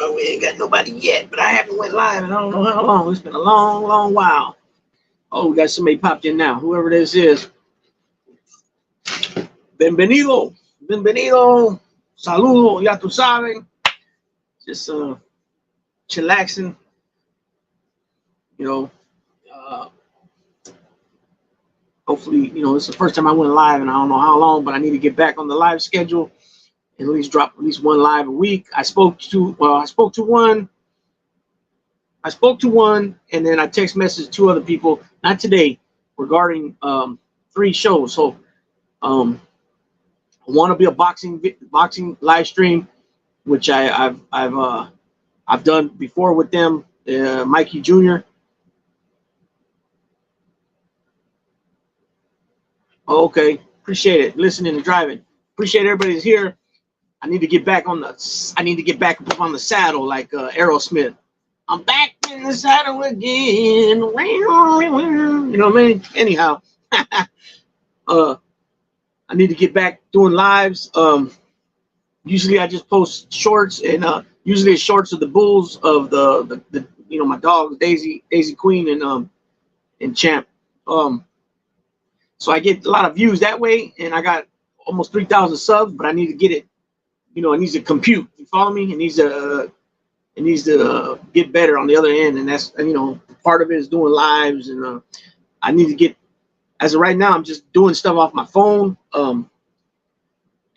We ain't got nobody yet, but I haven't went live and I don't know how long. It's been a long, long while. Oh, we got somebody popped in now. Whoever this is. Bienvenido. Bienvenido. Saludo. Ya tú sabes. Just chillaxing. You know, hopefully, it's the first time I went live and I don't know how long, but I need to get back on the live schedule and at least drop at least one live a week. I spoke to one, and then I text messaged two other people, not today, regarding 3 shows. So I want to be a boxing live stream, which I've done before with them, Mikey Jr. Okay, appreciate it. Listening and driving. Appreciate everybody's here. I need to get back up on the saddle like Aerosmith. I'm back in the saddle again. You know what I mean? Anyhow, I need to get back doing lives. Usually I just post shorts, and usually it's shorts of the bulls of the my dogs, Daisy Queen and Champ. So I get a lot of views that way, and I got almost 3,000 subs, but I need to get it. It needs to compute. You follow me? It needs to get better on the other end, and that's part of it is doing lives, and I need to get. As of right now, I'm just doing stuff off my phone.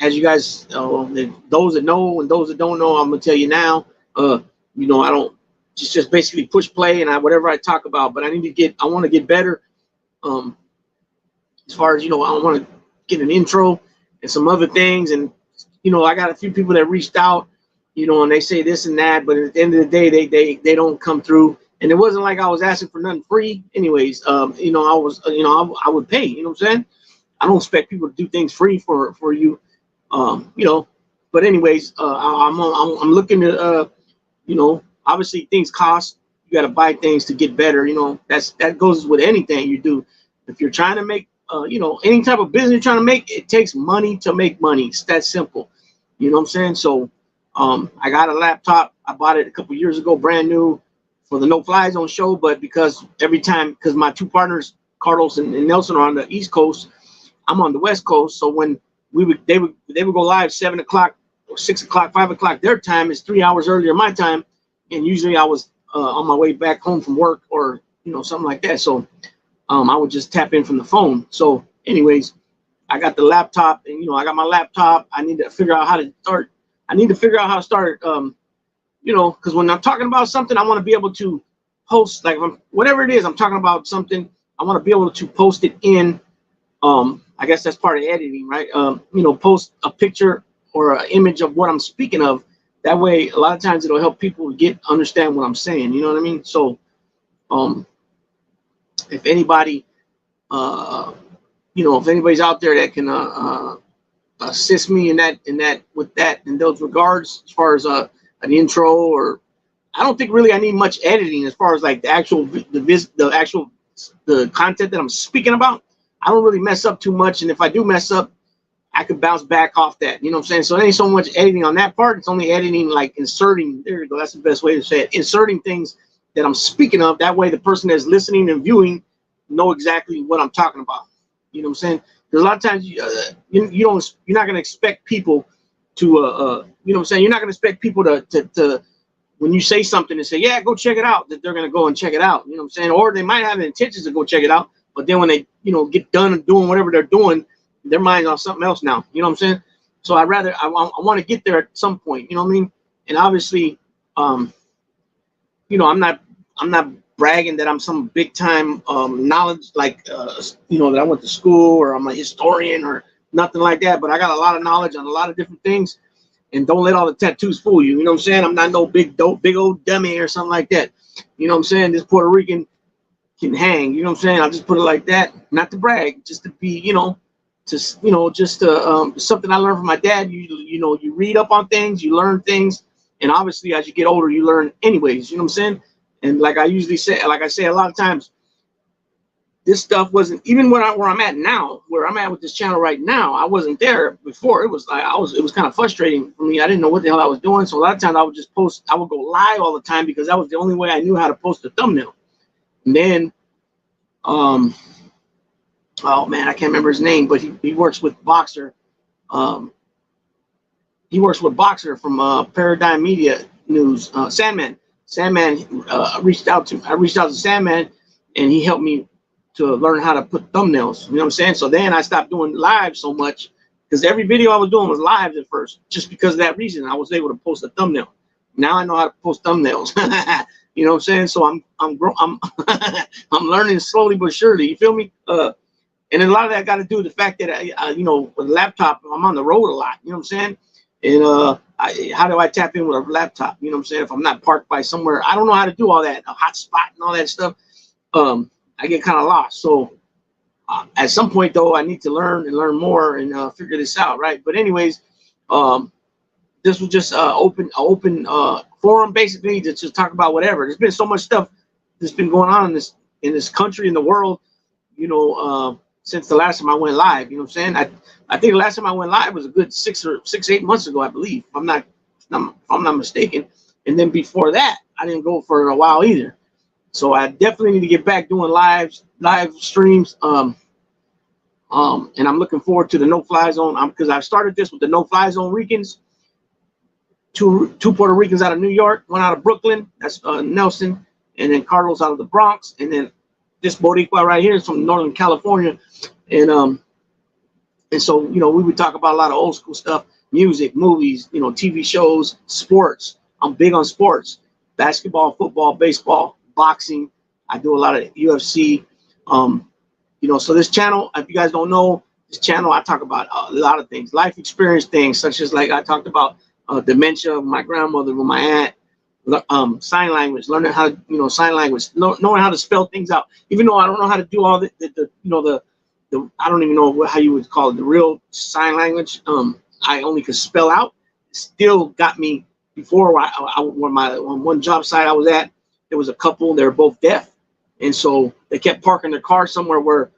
As you guys, those that know and those that don't know, I'm gonna tell you now. I don't just basically push play and whatever I talk about, but I want to get better. As far as I want to get an intro and some other things, and I got a few people that reached out, and they say this and that, but at the end of the day, they don't come through. And it wasn't like I was asking for nothing free. Anyways, I would pay. You know what I'm saying? I don't expect people to do things free for you, But anyways, I'm looking to, obviously things cost. You got to buy things to get better. That goes with anything you do. If you're trying to make any type of business you're trying to make, it takes money to make money. It's that simple. You know what I'm saying? So I got a laptop. I bought it a couple years ago, brand new, for the No Fly Zone show. But because my 2 partners, Carlos and Nelson, are on the East Coast, I'm on the West Coast. So when they would go live 7 o'clock or 6 o'clock, 5 o'clock their time, is 3 hours earlier my time, and usually I was on my way back home from work or something like that. So I would just tap in from the phone. So anyways, I got the laptop, and I got my laptop. I need to figure out how to start. Because when I'm talking about something, I want to be able to post, like whatever it is I'm talking about something, I want to be able to post it in. I guess that's part of editing, right? Post a picture or an image of what I'm speaking of. That way, a lot of times it'll help people understand what I'm saying. You know what I mean? So, if anybody, if anybody's out there that can assist me in those regards, as far as an intro, or I don't think really I need much editing as far as like the content that I'm speaking about. I don't really mess up too much, and if I do mess up, I could bounce back off that. You know what I'm saying? So it ain't so much editing on that part. It's only editing, like inserting. There you go. That's the best way to say it. Inserting things that I'm speaking of. That way, the person that's listening and viewing know exactly what I'm talking about. You know what I'm saying? There's a lot of times you're not going to expect people to you know what I'm saying? You're not going to expect people to when you say something and say, yeah, go check it out, that they're going to go and check it out. You know what I'm saying? Or they might have the intentions to go check it out, but then when they get done and doing whatever they're doing, their mind's on something else now. You know what I'm saying? So I want to get there at some point. You know what I mean? And obviously, I'm not bragging that I'm some big time knowledge, like that I went to school or I'm a historian or nothing like that. But I got a lot of knowledge on a lot of different things. And don't let all the tattoos fool you. You know what I'm saying? I'm not no big old dummy or something like that. You know what I'm saying? This Puerto Rican can hang. You know what I'm saying? I'll just put it like that, not to brag, just to be, something I learned from my dad. You read up on things, you learn things, and obviously as you get older, you learn anyways. You know what I'm saying? And like I say a lot of times, this stuff wasn't even where I'm at now, where I'm at with this channel right now. I wasn't there before. It was like it was kind of frustrating for me. I didn't know what the hell I was doing. So a lot of times I would just post, I would go live all the time because that was the only way I knew how to post a thumbnail. And then, oh man, I can't remember his name, but he works with Boxer. He works with Boxer from Paradigm Media News. Sandman. I reached out to Sandman, and he helped me to learn how to put thumbnails. You know what I'm saying? So then I stopped doing live so much because every video I was doing was live at first. Just because of that reason, I was able to post a thumbnail. Now I know how to post thumbnails. You know what I'm saying? So I'm I'm learning slowly but surely. You feel me? And a lot of that got to do with the fact that you know, with a laptop, I'm on the road a lot. You know what I'm saying? And how do I tap in with a laptop? You know what I'm saying? If I'm not parked by somewhere, I don't know how to do all that, a hot spot and all that stuff. I get kind of lost. So at some point though, I need to learn more and figure this out, right? But anyways, this was just open forum basically to just talk about whatever. There's been so much stuff that's been going on in this country, in the world, you know, since the last time I went live. You know what I'm saying? I think the last time I went live was a good 8 months ago, I believe. If I'm not mistaken. And then before that, I didn't go for a while either. So I definitely need to get back doing live streams. And I'm looking forward to the no-fly zone because I started this with the no-fly zone Ricans. Two Puerto Ricans out of New York, one out of Brooklyn, that's Nelson, and then Carlos out of the Bronx, and then this Boricua right here is from Northern California. And so, you know, we would talk about a lot of old school stuff, music, movies, you know, TV shows, sports. I'm big on sports, basketball, football, baseball, boxing. I do a lot of UFC. You know, so this channel, if you guys don't know, this channel, I talk about a lot of things, life experience things, such as like I talked about dementia with my grandmother, with my aunt, sign language, learning how to, you know, sign language, knowing how to spell things out. Even though I don't know how to do all the you know, the I don't even know how you would call it, the real sign language. I only could spell out. Still got me before. On one job site I was at, there was a couple. They were both deaf, and so they kept parking their car somewhere where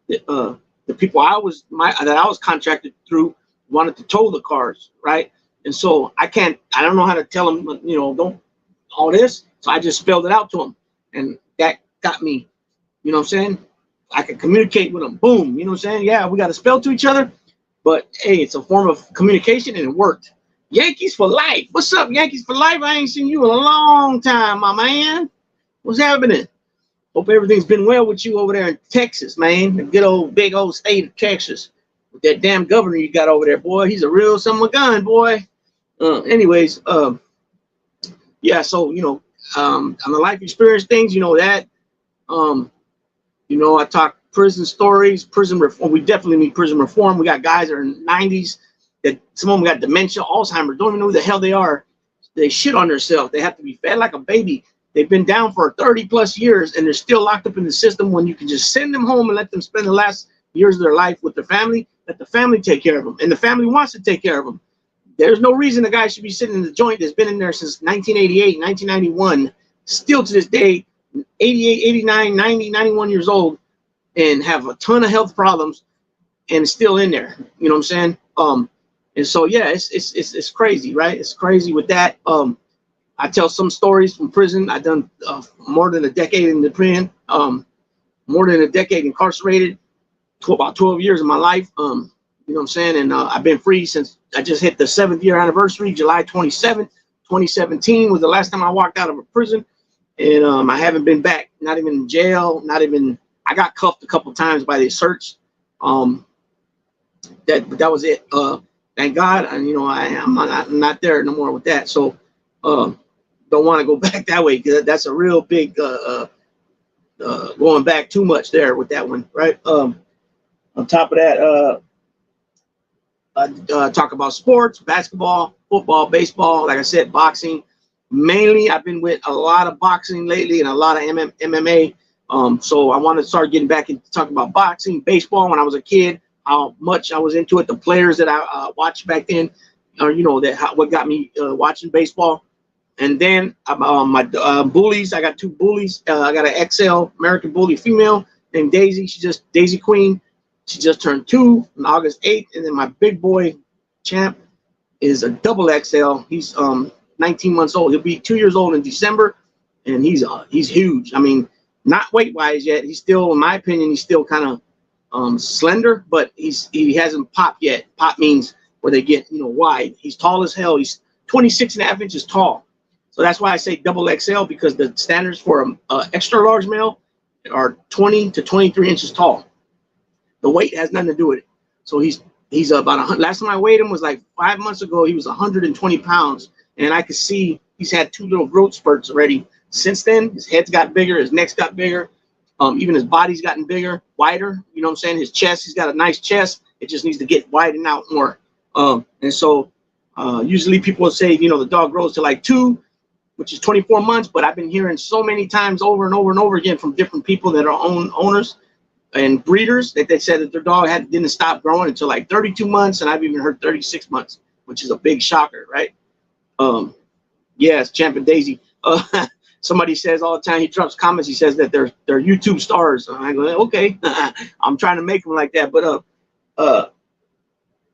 the people that I was contracted through wanted to tow the cars, right? And so I don't know how to tell them, you know, don't all this. So I just spelled it out to them, and that got me. You know what I'm saying? I could communicate with them. Boom. You know what I'm saying? Yeah, we got to spell to each other, but hey, it's a form of communication, and it worked. Yankees for life. What's up, Yankees for life? I ain't seen you in a long time, my man. What's happening? Hope everything's been well with you over there in Texas, man. The good old, big old state of Texas. With that damn governor you got over there, boy. He's a real son of a gun, boy. Anyways, yeah, so, you know, on the life experience things, you know, that, you know, I talk prison stories, prison reform. We definitely need prison reform. We got guys that are in 90s that some of them got dementia, Alzheimer's, don't even know who the hell they are. They shit on themselves. They have to be fed like a baby. They've been down for 30 plus years and they're still locked up in the system when you can just send them home and let them spend the last years of their life with their family. Let the family take care of them. And the family wants to take care of them. There's no reason a guy should be sitting in the joint that's been in there since 1988, 1991, still to this day, 88, 89, 90, 91 years old, and have a ton of health problems and still in there. You know what I'm saying? And so, yeah, it's crazy, right? It's crazy with that. I tell some stories from prison. I've done more than a decade in the prison, more than a decade incarcerated, about 12 years of my life. You know what I'm saying? And I've been free since I just hit the 7th year anniversary. July 27th, 2017 was the last time I walked out of a prison. And I haven't been back, not even in jail, not even, I got cuffed a couple times by the search. That was it. Thank God. And, you know, I'm not there no more with that. So don't want to go back that way, because that's a real big going back too much there with that one, right? On top of that, talk about sports, basketball, football, baseball, like I said, boxing. Mainly, I've been with a lot of boxing lately and a lot of MMA. So I want to start getting back into talking about boxing, baseball. When I was a kid, how much I was into it, the players that I watched back then, you know, what got me watching baseball. And then my bullies, I got 2 bullies. I got an XL American Bully female named Daisy. She just Daisy Queen. She just turned 2 on August 8th. And then my big boy Champ is a double XL. He's 19 months old. He'll be 2 years old in December, and he's huge. I mean, not weight wise yet. He's still, in my opinion, he's still kind of slender, but he hasn't popped yet. Pop means where they get, you know, wide. He's tall as hell. He's 26.5 inches tall. So that's why I say double XL, because the standards for a extra large male are 20 to 23 inches tall. The weight has nothing to do with it. So he's about 100. Last time I weighed him was like 5 months ago. He was 120 pounds, and I could see he's had 2 little growth spurts already. Since then, his head's got bigger, his neck's got bigger, even his body's gotten bigger, wider. You know what I'm saying? His chest, he's got a nice chest. It just needs to get widened out more. And so usually people will say, you know, the dog grows to like 2, which is 24 months. But I've been hearing so many times over and over and over again from different people that are owners and breeders that they said that their dog didn't stop growing until like 32 months. And I've even heard 36 months, which is a big shocker, right? Yes, Champ and Daisy. Somebody says all the time, he drops comments, he says that they're YouTube stars. And I go, okay, I'm trying to make them like that. But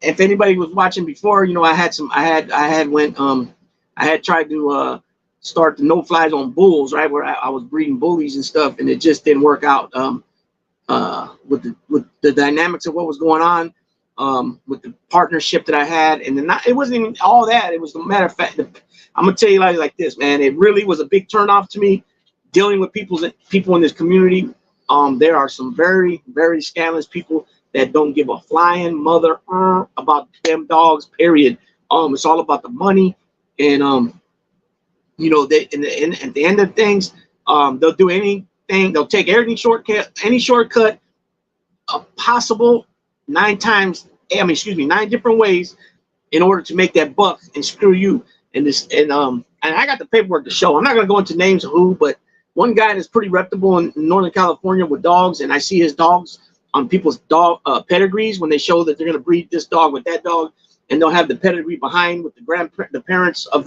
if anybody was watching before, you know, I had tried to start the no flies on bulls, right, where I was breeding bullies and stuff, and it just didn't work out with the dynamics of what was going on, with the partnership that I had. And then it wasn't even all that. It was a matter of fact, I'm gonna tell you like this, man. It really was a big turnoff to me dealing with people in this community. There are some very, very scandalous people that don't give a flying mother about them dogs, period. It's all about the money, and you know, at the end of things, they'll do anything. They'll take any shortcut possible 9 different ways in order to make that buck and screw you. And I got the paperwork to show. I'm not gonna go into names of who, but one guy that's pretty reputable in Northern California with dogs, and I see his dogs on people's dog pedigrees when they show that they're gonna breed this dog with that dog, and they'll have the pedigree behind with the parents of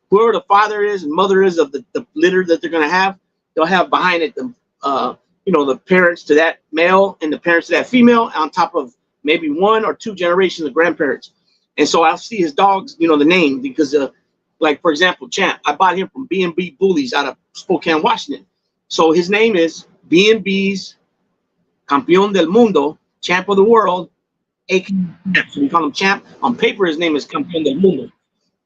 whoever the father is and mother is of the litter that they're gonna have. They'll have behind it the parents to that male and the parents to that female, on top of maybe 1 or 2 generations of grandparents. And so I'll see his dogs, you know, the name, because like, for example, Champ, I bought him from B&B Bullies out of Spokane, Washington. So his name is B&B's Campeón del Mundo, Champ of the World, so we call him Champ. On paper, his name is Campeón del Mundo.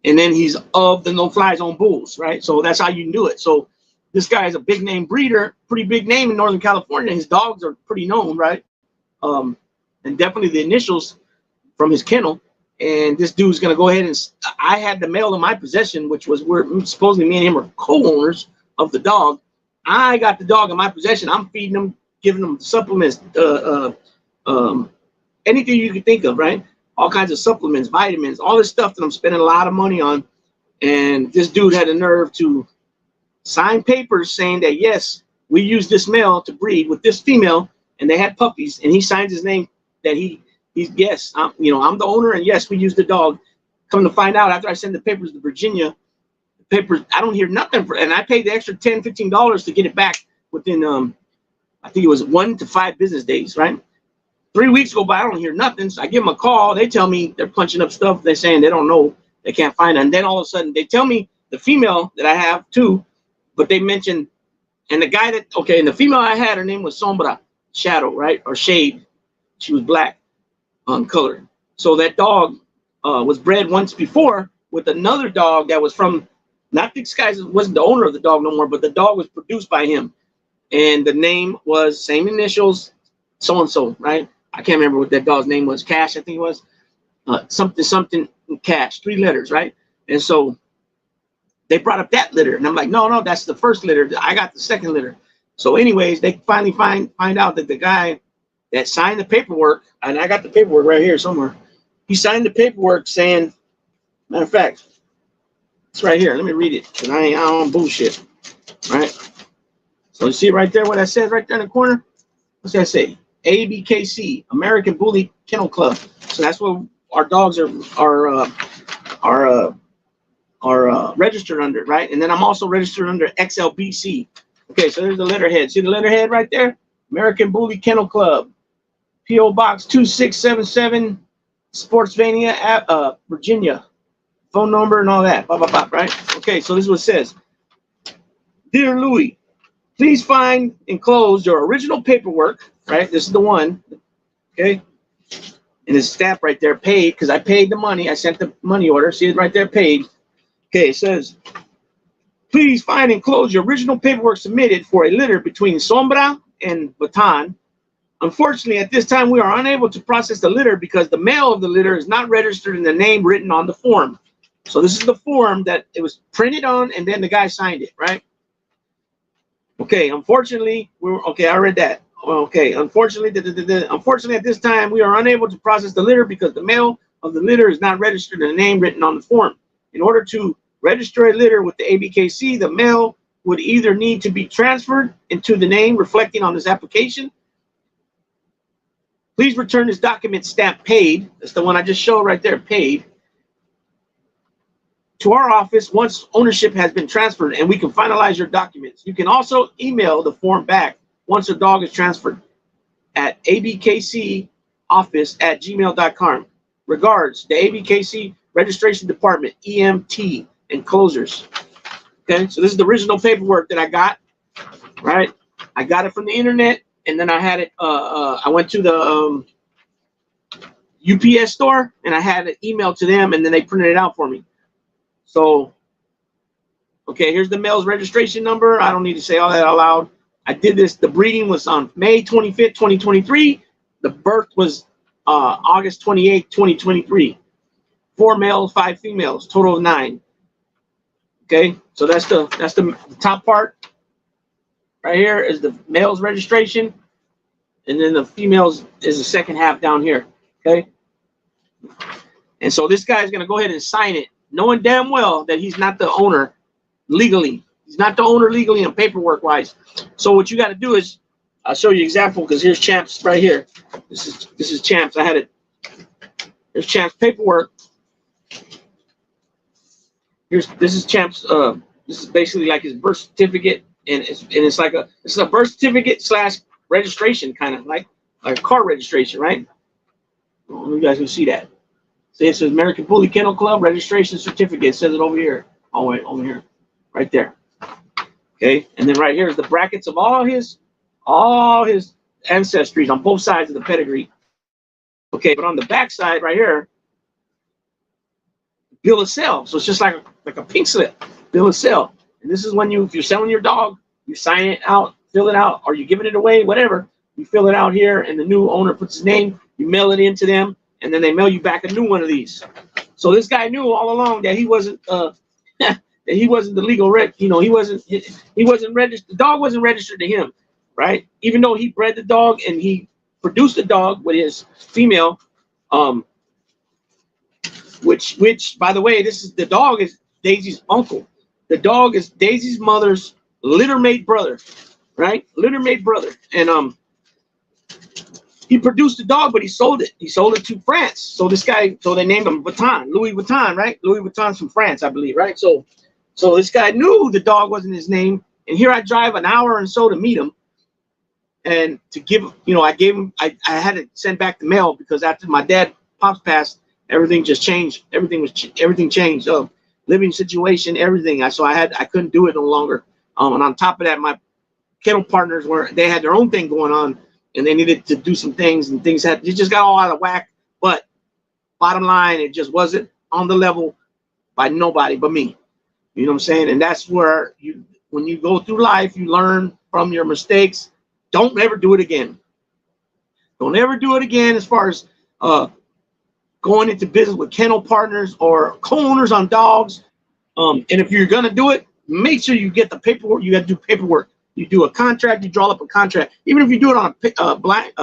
And then he's of the no-fly zone bulls, right? So that's how you knew it. So this guy is a big name breeder, pretty big name in Northern California. His dogs are pretty known, right? And definitely the initials from his kennel. And this dude's gonna go ahead and I had the male in my possession, which was where supposedly me and him are co-owners of the dog. I got the dog in my possession. I'm feeding him, giving him supplements, anything you can think of, right? All kinds of supplements, vitamins, all this stuff that I'm spending a lot of money on. And this dude had the nerve to sign papers saying that, yes, we use this male to breed with this female, and they had puppies, and he signs his name that he's yes, I'm the owner, and yes, we use the dog. Come to find out, after I send the papers to Virginia, the papers, I don't hear nothing and I paid the extra $10, $15 to get it back within I think it was 1 to 5 business days, right? 3 weeks go by, I don't hear nothing. So I give them a call, they tell me they're punching up stuff, they're saying they don't know, they can't find it. And then all of a sudden they tell me the female that I have too, but they mentioned, and the guy and the female I had, her name was Sombra, shadow, right? Or shade. She was black colored. So that dog was bred once before with another dog that was from, not this guy wasn't the owner of the dog no more, but the dog was produced by him. And the name was same initials, so-and-so, right? I can't remember what that dog's name was. Cash, I think it was. Something Cash, 3 letters, right? And so they brought up that litter. And I'm like, no, that's the first litter. I got the second litter. So anyways, they finally find out that the guy that signed the paperwork, and I got the paperwork right here somewhere. He signed the paperwork saying, matter of fact, it's right here. Let me read it, because I don't bullshit, right? So you see right there what that says right there in the corner? What's that say? ABKC, American Bully Kennel Club. So that's what our dogs are registered under, right? And then I'm also registered under XLBC. Okay, so there's the letterhead. See the letterhead right there? American Bully Kennel Club, P.O. Box 2677, Sportsvania, Virginia. Phone number and all that. Blah, blah, blah, right? Okay, so this is what it says. Dear Louis, please find enclosed your original paperwork, right? This is the one, okay? And it's stamped right there, paid, because I paid the money. I sent the money order. See it right there, paid. Okay, it says, please find enclosed your original paperwork submitted for a litter between Sombra and Baton. Unfortunately, at this time, we are unable to process the litter because the male of the litter is not registered in the name written on the form. So this is the form that it was printed on, and then the guy signed it, right? Okay, unfortunately, okay, I read that. Okay, unfortunately, unfortunately, at this time, we are unable to process the litter because the male of the litter is not registered in the name written on the form. In order to register a litter with the ABKC, the male would either need to be transferred into the name reflecting on this application. Please return this document stamped paid. That's the one I just showed right there, paid, to our office once ownership has been transferred, and we can finalize your documents. You can also email the form back once the dog is transferred at abkcoffice@gmail.com. Regards, the ABKC Registration Department, EMT, enclosures. Okay, so this is the original paperwork that I got, right? I got it from the internet, and then I had it, I went to the UPS store, and I had it emailed to them, and then they printed it out for me. So, okay, here's the male's registration number. I don't need to say all that out loud. I did this. The breeding was on May 25th, 2023. The birth was August 28th, 2023. 4 males, 5 females, total of 9. Okay, so that's the top part. Right here is the male's registration, and then the females is the second half down here. Okay, and so this guy's gonna go ahead and sign it, knowing damn well that he's not the owner legally. He's not the owner legally and paperwork wise. So what you got to do is, I'll show you example, because here's Champs right here. This is Champs. I had it. Here's Champs paperwork. This is Champs. This is basically like his birth certificate, and it's like it's a birth certificate / registration, kind of like a car registration, right? Well, you guys can see that. See, it says American Bully Kennel Club registration certificate. It says it over here. Oh wait, over here, right there. Okay, and then right here is the brackets of all his ancestries on both sides of the pedigree. Okay, but on the back side right here, bill of sale. So it's just like a pink slip, bill of sale. And this is when if you're selling your dog, you sign it out, fill it out, or you're giving it away, whatever. You fill it out here, and the new owner puts his name. You mail it in to them, and then they mail you back a new one of these. So this guy knew all along that he wasn't that he wasn't the legal he wasn't registered. The dog wasn't registered to him, right? Even though he bred the dog and he produced the dog with his female, which by the way, the dog is Daisy's uncle. The dog is Daisy's mother's littermate brother, right? Littermate brother. And he produced the dog, but he sold it. He sold it to France. So this guy, so they named him Vuitton, Louis Vuitton, right? Louis Vuitton's from France, I believe, right? So this guy knew the dog wasn't his name. And here I drive an hour and so to meet him. And to give, I gave him, I had to send back the mail because after my dad pops passed, everything just changed. Everything changed. Living situation, everything. I couldn't do it no longer. And on top of that, my kennel partners they had their own thing going on, and they needed to do some things, and it just got all out of whack. But bottom line, it just wasn't on the level by nobody but me. You know what I'm saying? And that's where when you go through life, you learn from your mistakes. Don't ever do it again. Don't ever do it again as far as going into business with kennel partners or co-owners on dogs. And if you're going to do it, make sure you get the paperwork. You got to do paperwork. You do a contract, you draw up a contract. Even if you do it on a blank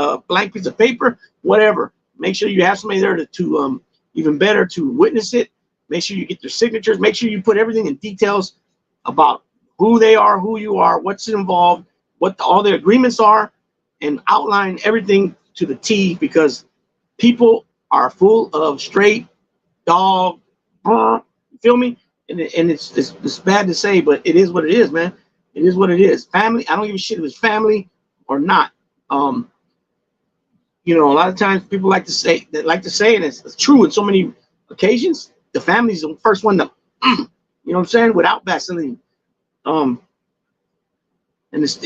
piece of paper, whatever. Make sure you have somebody there to even better, to witness it. Make sure you get their signatures. Make sure you put everything in details about who they are, who you are, what's involved, what all the agreements are, and outline everything to the T, because people are full of straight dog. You feel me? And it's bad to say, but it is what it is, man. It is what it is. Family, I don't give a shit if it's family or not. Um, you know, a lot of times people like to say and it's true in so many occasions. The family's the first one to, you know what I'm saying, without Vaseline. Um, and it's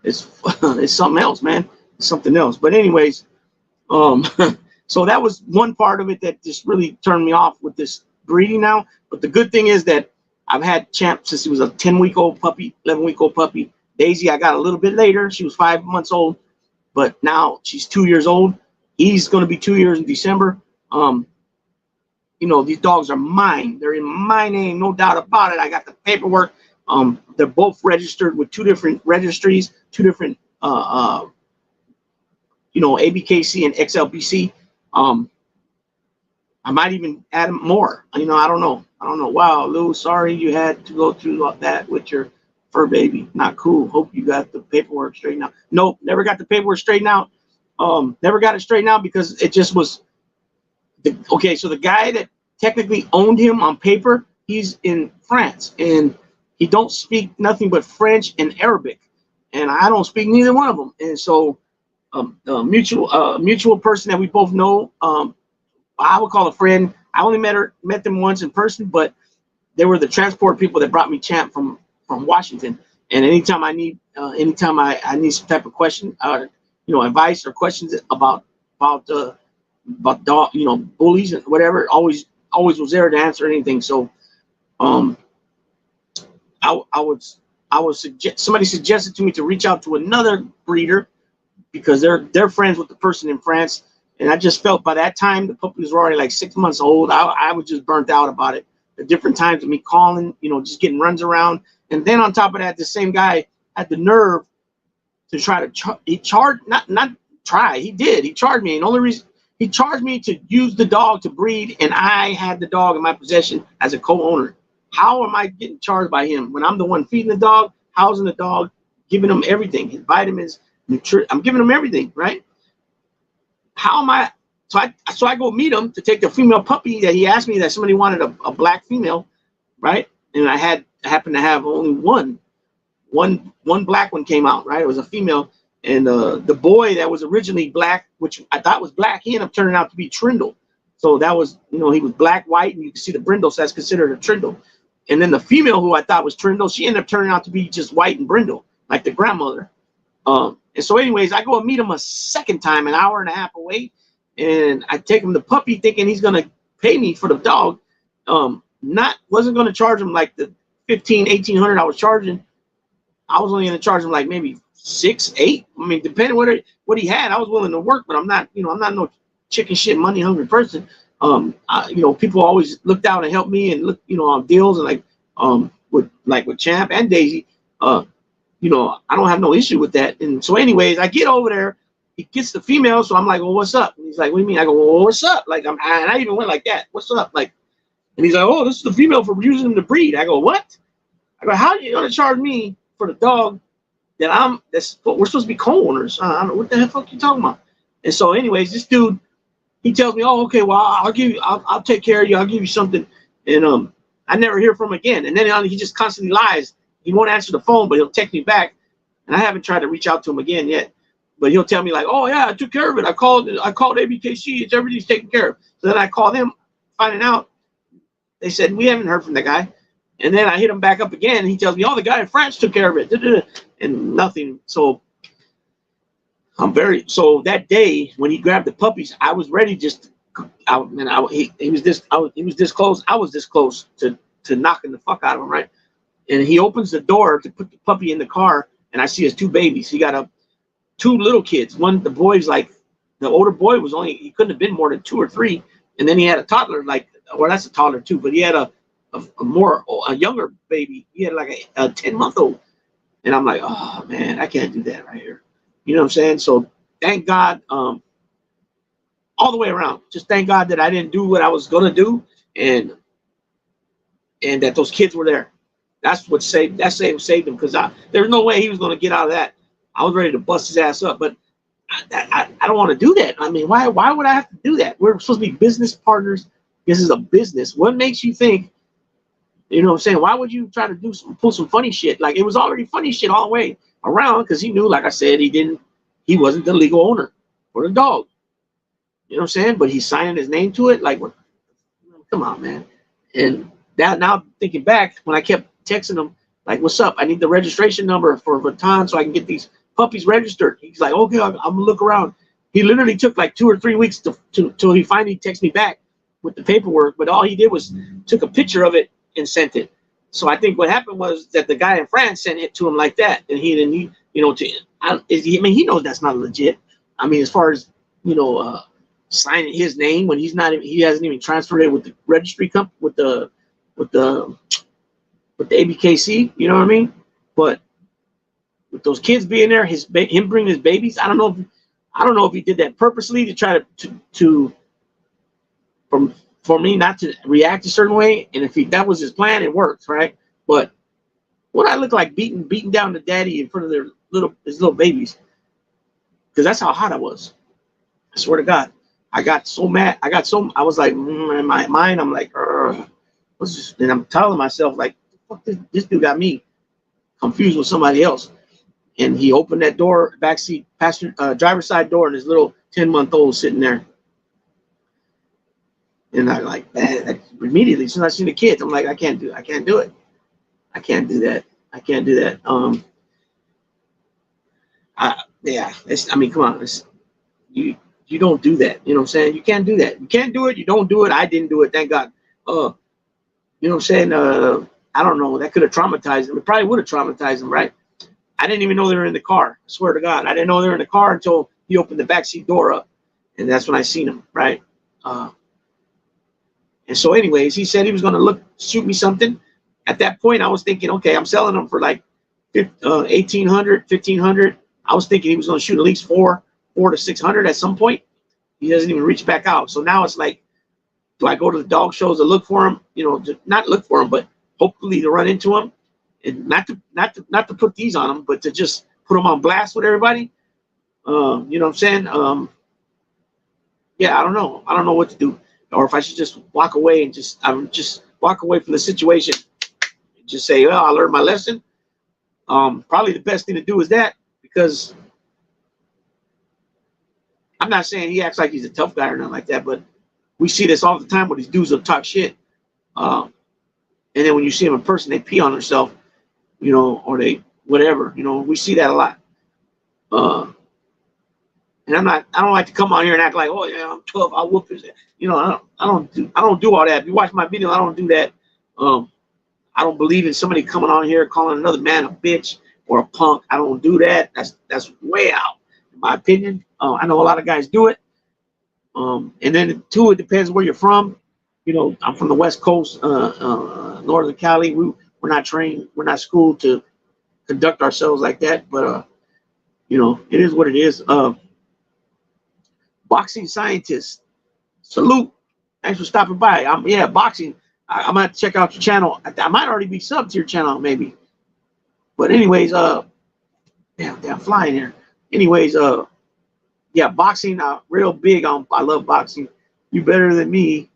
it's something else, man. It's something else. But anyways, um, so that was one part of it that just really turned me off with this breeding now. But the good thing is that I've had Champ since he was a 10-week-old puppy, 11-week-old puppy. Daisy, I got a little bit later. She was 5 months old, but now she's 2 years old. He's going to be 2 years in December. You know, these dogs are mine. They're in my name, no doubt about it. I got the paperwork. They're both registered with 2 different registries, 2 different, you know, ABKC and XLBC. I might even add more. You know, I don't know. Wow, Lou, sorry you had to go through that with your fur baby. Not cool. Hope you got the paperwork straightened out. Nope, never got the paperwork straightened out. Never got it straightened out because it just was. Okay, so the guy that technically owned him on paper, he's in France, and he don't speak nothing but French and Arabic, and I don't speak neither one of them. And so, mutual person that we both know, I would call a friend. I only met them once in person, but they were the transport people that brought me Champ from Washington. And anytime I need some type of question, you know, advice or questions about dog, you know, bullies and whatever, always was there to answer anything. So, I would suggest, somebody suggested to me to reach out to another breeder because they're friends with the person in France. And I just felt by that time the puppies were already like 6 months old. I was just burnt out about it. The different times of me calling, you know, just getting runs around. And then on top of that, the same guy had the nerve to try to he charged he did. He charged me. And the only reason he charged me to use the dog to breed, and I had the dog in my possession as a co-owner. How am I getting charged by him when I'm the one feeding the dog, housing the dog, giving him everything, his vitamins, nutrition? I'm giving him everything, right? How am I? So I go meet him to take the female puppy that he asked me that somebody wanted a black female, right? And I happened to have only one black one came out, right? It was a female, and the boy that was originally black, which I thought was black, he ended up turning out to be Trindle. So that was, you know, he was black, white, and you can see the brindle, so that's considered a Trindle. And then the female who I thought was Trindle, she ended up turning out to be just white and brindle, like the grandmother. And so anyways, I go and meet him a second time, an hour and a half away, and I take him the puppy thinking he's going to pay me for the dog. Wasn't going to charge him like the $1,500-1,800 I was charging. I was only going to charge him like maybe $600, $800. I mean, depending what he had, I was willing to work, but I'm not no chicken shit money hungry person. You know, people always looked out and helped me and look, you know, on deals, and with Champ and Daisy. You know, I don't have no issue with that. And so anyways, I get over there, he gets the female. So I'm like, well, what's up? And he's like, what do you mean? I go, well, what's up? Like, and I even went like that. What's up? Like, and he's like, oh, this is the female for using them to breed. I go, what? I go, how are you going to charge me for the dog that's what we're supposed to be co-owners? I don't know what the fuck you talking about. And so anyways, this dude, he tells me, oh, okay, well, I'll take care of you. I'll give you something. And, I never hear from him again. And then he just constantly lies. He won't answer the phone, but he'll text me back. And I haven't tried to reach out to him again yet. But he'll tell me like, oh yeah, I took care of it. I called ABKC. Everything's taken care of. So then I call them, finding out. They said, we haven't heard from the guy. And then I hit him back up again. And he tells me, oh, the guy in France took care of it. And nothing. So so that day when he grabbed the puppies, I was ready just he was this close. I was this close to knocking the fuck out of him, right? And he opens the door to put the puppy in the car, and I see his 2 babies. He got 2 little kids. The boy's like, the older boy he couldn't have been more than 2 or 3. And then he had a toddler, that's a toddler too, but he had a younger baby. He had like a 10-month-old. And I'm like, oh man, I can't do that right here. You know what I'm saying? So thank God, all the way around. Just thank God that I didn't do what I was gonna do, and that those kids were there. That's what saved him, because there's no way he was going to get out of that. I was ready to bust his ass up, but I don't want to do that. I mean, why would I have to do that? We're supposed to be business partners. This is a business. What makes you think, you know what I'm saying? Why would you try to pull some funny shit? Like, it was already funny shit all the way around, because he knew, like I said, he he wasn't the legal owner for the dog. You know what I'm saying? But he's signing his name to it. Like, come on, man. And that, now thinking back, when I kept texting him, like, what's up? I need the registration number for Vuitton so I can get these puppies registered. He's like, okay, I'm gonna look around. He literally took like 2 or 3 weeks till he finally texted me back with the paperwork. But all he did was took a picture of it and sent it. So I think what happened was that the guy in France sent it to him like that, and he didn't, you know, I mean, he knows that's not legit. I mean, as far as, you know, signing his name when he's not, he hasn't even transferred it with the registry company, with the ABKC. You know what I mean? But with those kids being there, him bringing his babies, I don't know if he did that purposely to try to for me not to react a certain way, and if that was his plan, it works, right? But what I look like beating down the daddy in front of his little babies, because that's how hot I was. I swear to God, I got so mad. I was like, in my mind, I'm like, what's this? And I'm telling myself, like, fuck, this dude got me confused with somebody else. And he opened that door, backseat driver's side door, and his little 10-month-old sitting there. And I like, man, immediately as soon as I seen the kids, I'm like, I can't do it. I can't do that. I can't do that. I mean, come on, you don't do that. You know what I'm saying? You can't do that. You can't do it. You don't do it. I didn't do it. Thank God. You know what I'm saying? I don't know. That could have traumatized him. It probably would have traumatized him, right? I didn't even know they were in the car. I swear to God, I didn't know they were in the car until he opened the backseat door up, and that's when I seen him, right? And so, anyways, he said he was going to shoot me something. At that point, I was thinking, okay, I'm selling them for like $1,800, $1,500. I was thinking he was going to shoot at least $400 to $600 at some point. He doesn't even reach back out. So now it's like, do I go to the dog shows to look for him? You know, not look for him, but hopefully to run into him, and not to put these on him, but to just put them on blast with everybody. You know what I'm saying? Yeah, I don't know. I don't know what to do, or if I should just walk away and just walk away from the situation. Just say, well, I learned my lesson. Probably the best thing to do is that, because I'm not saying he acts like he's a tough guy or nothing like that, but we see this all the time with these dudes that talk shit. And then when you see them in person, they pee on themselves, you know, or they whatever, you know, we see that a lot. And I don't like to come on here and act like, oh yeah, I'm tough, I'll whoop his ass. You know, I don't do all that. If you watch my video, I don't do that. I don't believe in somebody coming on here calling another man a bitch or a punk. I don't do that. That's way out, in my opinion. I know a lot of guys do it. And then too, it depends where you're from. You know, I'm from the West Coast, Northern Cali. We're not trained, we're not schooled to conduct ourselves like that. But you know, it is what it is. Boxing scientist, salute. Thanks for stopping by. Boxing. I might check out your channel. I might already be subbed to your channel, maybe. But anyways, damn flying here. Anyways, yeah, boxing, real big on. I love boxing. You better than me.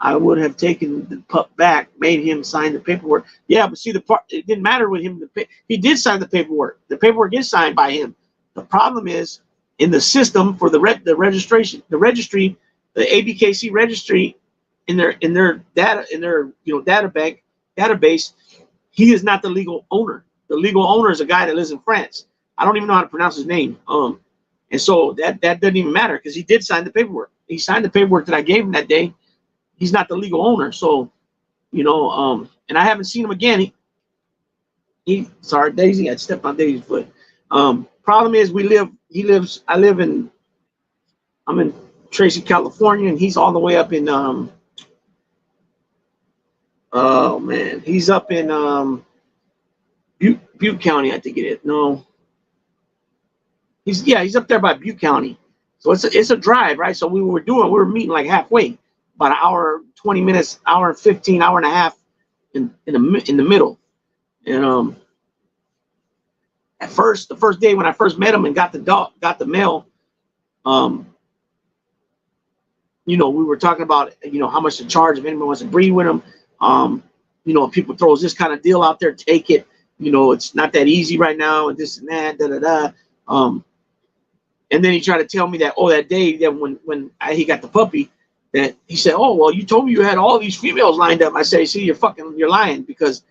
I would have taken the pup back, made him sign the paperwork. Yeah, but see, the part, it didn't matter with him. He did sign the paperwork. The paperwork is signed by him. The problem is in the system for the registry, the ABKC registry, in their data, in their database, he is not the legal owner. The legal owner is a guy that lives in France. I don't even know how to pronounce his name. And so that doesn't even matter, because he did sign the paperwork. He signed the paperwork that I gave him that day. He's not the legal owner. So, you know, and I haven't seen him again. Sorry, Daisy, I stepped on Daisy's foot. Problem is I'm in Tracy, California, and he's all the way up in oh man, he's up in Butte County, I think it is. No, he's up there by Butte County. So it's a drive, right? So we were meeting like halfway, about an hour, 20 minutes, hour and 15, hour and a half in the middle. And at first, the first day when I first met him and got the mail, you know, we were talking about, you know, how much to charge if anyone wants to breed with him. You know, if people throws this kind of deal out there, take it. You know, it's not that easy right now, and this and that, And then he tried to tell me that, oh, that day that he got the puppy, that he said, oh, well, you told me you had all these females lined up. I say, see, you're lying, because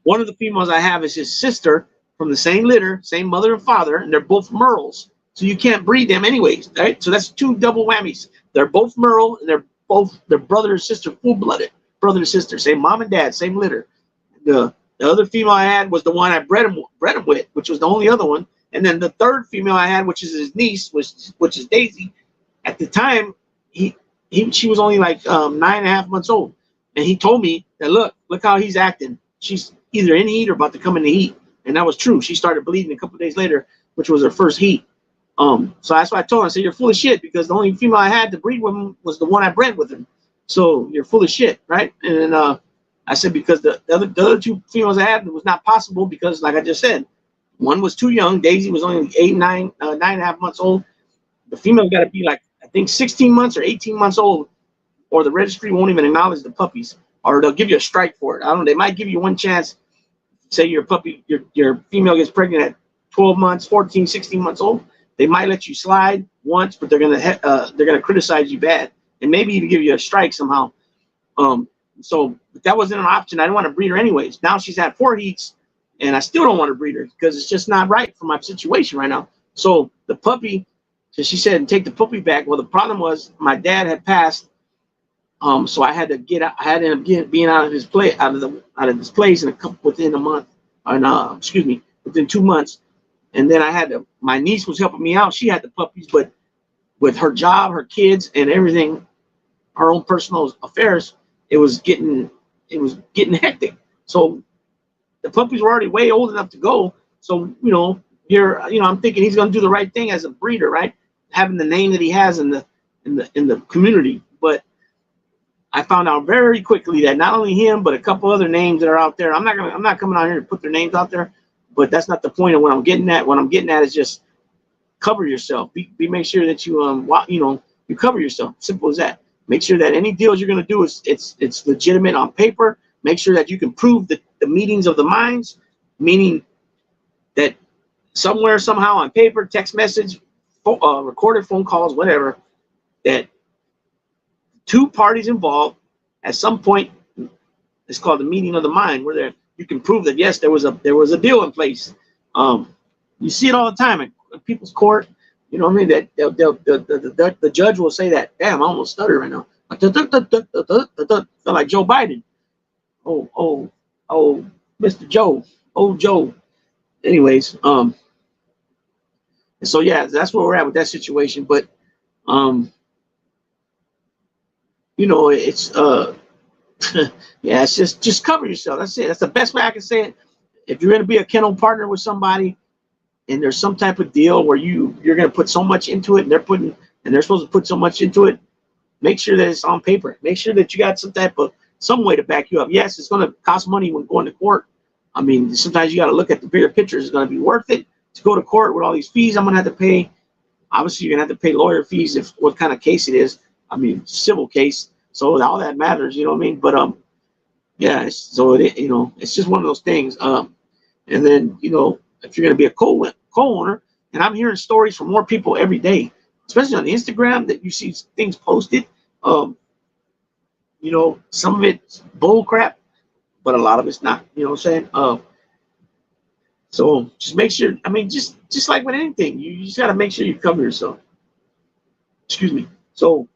one of the females I have is his sister from the same litter, same mother and father, and they're both Merles. So you can't breed them anyways, right? So that's two double whammies. They're both Merle, and they're brother and sister, full-blooded brother and sister, same mom and dad, same litter. The other female I had was the one I bred him with, which was the only other one. And then the third female I had, which is his niece, which is Daisy. At the time, she was only like 9.5 months old, and he told me that look how he's acting. She's either in heat or about to come into heat, and that was true. She started bleeding a couple of days later, which was her first heat. So that's why I told him. I said, you're full of shit, because the only female I had to breed with him was the one I bred with him. So you're full of shit, right? And then I said, because the other two females I had, it was not possible, because like I just said, one was too young. Daisy was only 9.5 months old. The female got to be like, I think 16 months or 18 months old, or the registry won't even acknowledge the puppies, or they'll give you a strike for it. I don't know. They might give you one chance. Say your female gets pregnant at 12 months, 14, 16 months old. They might let you slide once, but they're gonna criticize you bad, and maybe even give you a strike somehow. So that wasn't an option. I didn't want to breed her anyways. Now she's had 4 heats, and I still don't want to breed her, because it's just not right for my situation right now. So the puppy, so she said, take the puppy back. Well, the problem was my dad had passed, so I had to get out. I had to end up being out of this place, within a month, within 2 months. And then my niece was helping me out. She had the puppies, but with her job, her kids, and everything, her own personal affairs, it was getting hectic. So the puppies were already way old enough to go. So I'm thinking he's going to do the right thing as a breeder, right? Having the name that he has in the community. But I found out very quickly that not only him, but a couple other names that are out there. I'm not coming out here to put their names out there, but that's not the point of what I'm getting at. What I'm getting at is just cover yourself. Make sure that you cover yourself. Simple as that. Make sure that any deals you're going to do it's legitimate on paper. Make sure that you can prove the meetings of the minds, meaning that somewhere, somehow on paper, text message, recorded phone calls, whatever, that 2 parties involved at some point, it's called the meeting of the mind, where you can prove that yes, there was a deal in place. You see it all the time in people's court. You know what I mean? That the judge will say that. Damn, I almost stuttered right now. Feel like Joe Biden. Oh, Mr. Joe. Oh, Joe. Anyways, so yeah, that's where we're at with that situation. But it's yeah, it's just cover yourself. That's it. That's the best way I can say it. If you're going to be a kennel partner with somebody, and there's some type of deal where you're going to put so much into it, and they're supposed to put so much into it, make sure that it's on paper. Make sure that you got some way to back you up. Yes, it's going to cost money when going to court. I mean, sometimes you got to look at the bigger picture. Is it going to be worth it to go to court with all these fees I'm going to have to pay? Obviously, you're going to have to pay lawyer fees what kind of case it is. I mean, civil case. So all that matters, you know what I mean? But yeah. It's just one of those things. And then if you're going to be a co-owner, and I'm hearing stories from more people every day, especially on Instagram, that you see things posted. Some of it's bull crap, but a lot of it's not. You know what I'm saying? So just make sure. I mean, just like with anything, you just got to make sure you cover yourself. Excuse me. So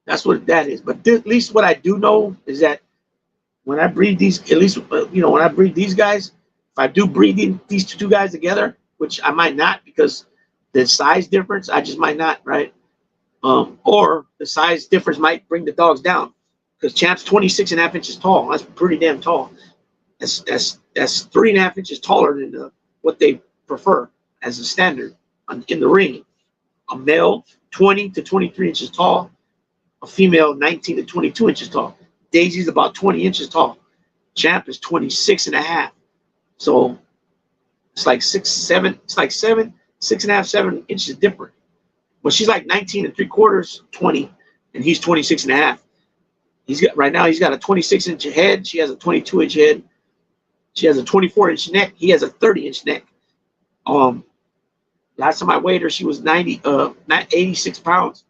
that's what that is. But at least what I do know is that when I breed these, at least when I breed these guys, if I do breed these 2 guys together, which I might not because the size difference, I just might not, right? Or the size difference might bring the dogs down, because Champ's 26.5 inches tall. That's pretty damn tall. That's 3.5 inches taller than what they prefer as a standard in the ring. A male 20 to 23 inches tall, a female 19 to 22 inches tall. Daisy's about 20 inches tall. Champ is 26.5. So it's like 6.5, 7 inches different. Well, she's like 19 3/4, 20, and he's 26.5. He's got a 26-inch head. She has a 22-inch head. She has a 24-inch neck. He has a 30-inch neck. Last time I weighed her, she was 86 pounds,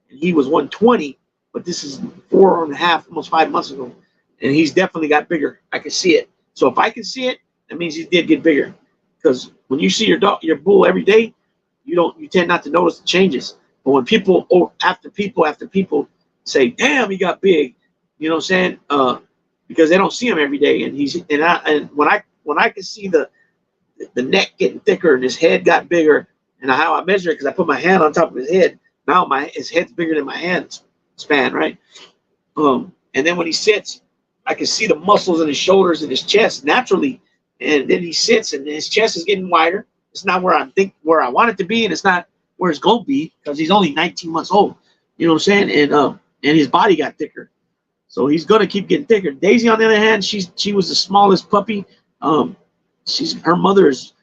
and he was 120. But this is 4.5, almost 5 months ago, and he's definitely got bigger. I can see it. So if I can see it, that means he did get bigger. Because when you see your bull every day, you tend not to notice the changes. But when after people say, "Damn, he got big," you know what I'm saying? Because they don't see him every day, and when I can see the neck getting thicker and his head got bigger, and how I measure it because I put my hand on top of his head. Now his head's bigger than my hand span, right? And then when he sits, I can see the muscles in his shoulders and his chest naturally. And then he sits, and his chest is getting wider. It's not where I want it to be, and it's not where it's gonna be because he's only 19 months old. You know what I'm saying? And his body got thicker, so he's gonna keep getting thicker. Daisy, on the other hand, she was the smallest puppy. Her mother's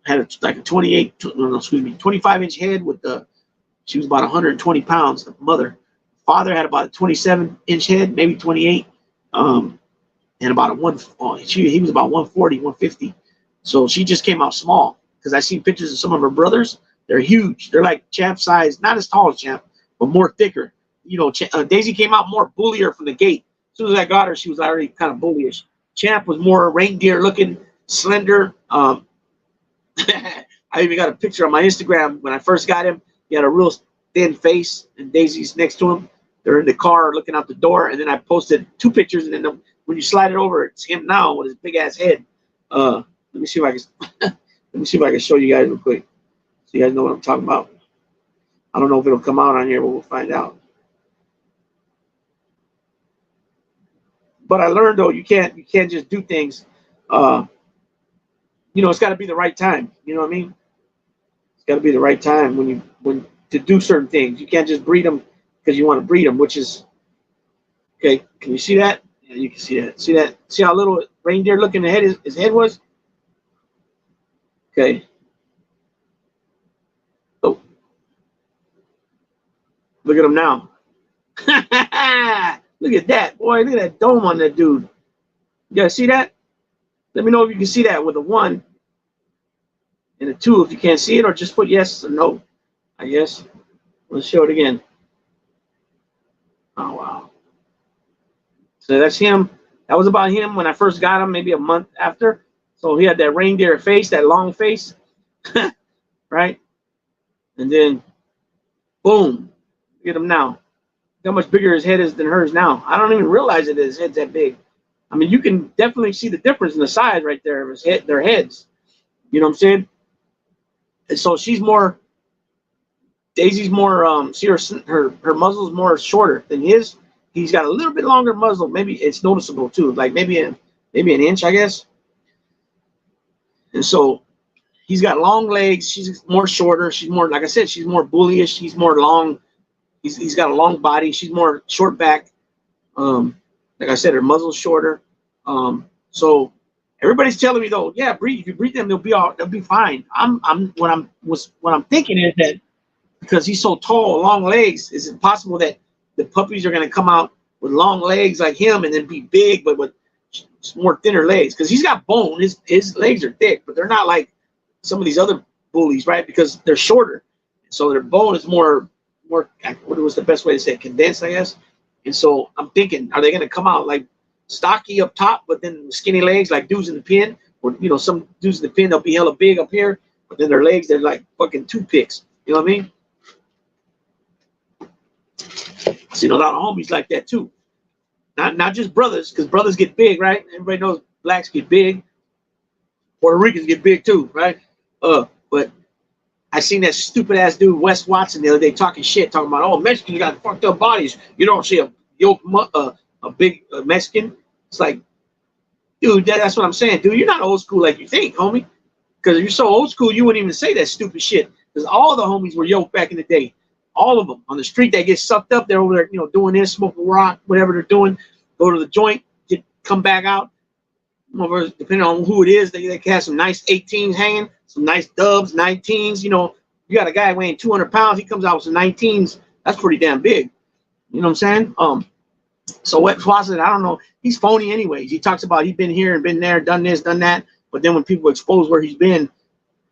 had like a 25-inch head with she was about 120 pounds. The mother, father had about a 27-inch head, maybe 28. And about he was about 140, 150. So she just came out small because I seen pictures of some of her brothers. They're huge. They're like Champ size, not as tall as Champ, but more thicker. You know, Daisy came out more bullier from the gate. As soon as I got her, she was already kind of bullyish. Champ was more reindeer looking, slender. I even got a picture on my Instagram when I first got him. He had a real thin face, and Daisy's next to him. They're in the car looking out the door, and then I posted 2 pictures, and then when you slide it over, it's him now with his big ass head. Let me see if I can show you guys real quick, so you guys know what I'm talking about. I don't know if it'll come out on here, but we'll find out. But I learned though, you can't just do things. It's got to be the right time. You know what I mean? It's got to be the right time when to do certain things. You can't just breed them because you want to breed them, which is okay. Can you see that? Yeah, you can see that. See that? See how little reindeer looking his head was? Okay. Oh. Look at him now. Look at that, boy. Look at that dome on that dude. You guys see that? Let me know if you can see that with a 1 and a 2 if you can't see it, or just put yes or no, I guess. Let's show it again. Oh, wow. So that's him. That was about him when I first got him, maybe a month after. So he had that reindeer face, that long face, right? And then, boom, look at him now. Look how much bigger his head is than hers now. I don't even realize that his head's that big. I mean, you can definitely see the difference in the size right there of their heads. You know what I'm saying? And so Daisy's more, see her muzzle's more shorter than his. He's got a little bit longer muzzle. Maybe it's noticeable too, like maybe an inch, I guess. And so he's got long legs. She's more shorter. She's more, like I said, she's more bullyish. He's more long. He's got a long body. She's more short back. Like I said, her muzzle's shorter. So everybody's telling me though, yeah, if you breed them, they'll be fine. What I'm thinking is that because he's so tall, long legs, is it possible that the puppies are going to come out with long legs like him and then be big, but with more thinner legs? Because he's got bone. His legs are thick, but they're not like some of these other bullies, right? Because they're shorter. So their bone is more, what was the best way to say it? Condensed, I guess. And so I'm thinking, are they going to come out like stocky up top, but then skinny legs like dudes in the pen? Or, some dudes in the pen, they'll be hella big up here, but then their legs, they're like fucking toothpicks. You know what I mean? Seen a lot of homies like that too. Not just brothers, because brothers get big, right? Everybody knows blacks get big. Puerto Ricans get big too, right? But I seen that stupid ass dude Wes Watson the other day talking about, oh, Mexicans got fucked up bodies. You don't see a big Mexican. It's like, dude, that's what I'm saying, dude. You're not old school like you think, homie. Because if you're so old school, you wouldn't even say that stupid shit. Because all the homies were yoked back in the day. All of them on the street, they get sucked up. They're over there, doing this, smoking rock, whatever they're doing. Go to the joint, come back out. Depending on who it is, they can have some nice 18s hanging, some nice dubs, 19s. You got a guy weighing 200 pounds. He comes out with some 19s. That's pretty damn big. You know what I'm saying? So Wes Watson, I don't know. He's phony anyways. He talks about he's been here and been there, done this, done that. But then when people expose where he's been,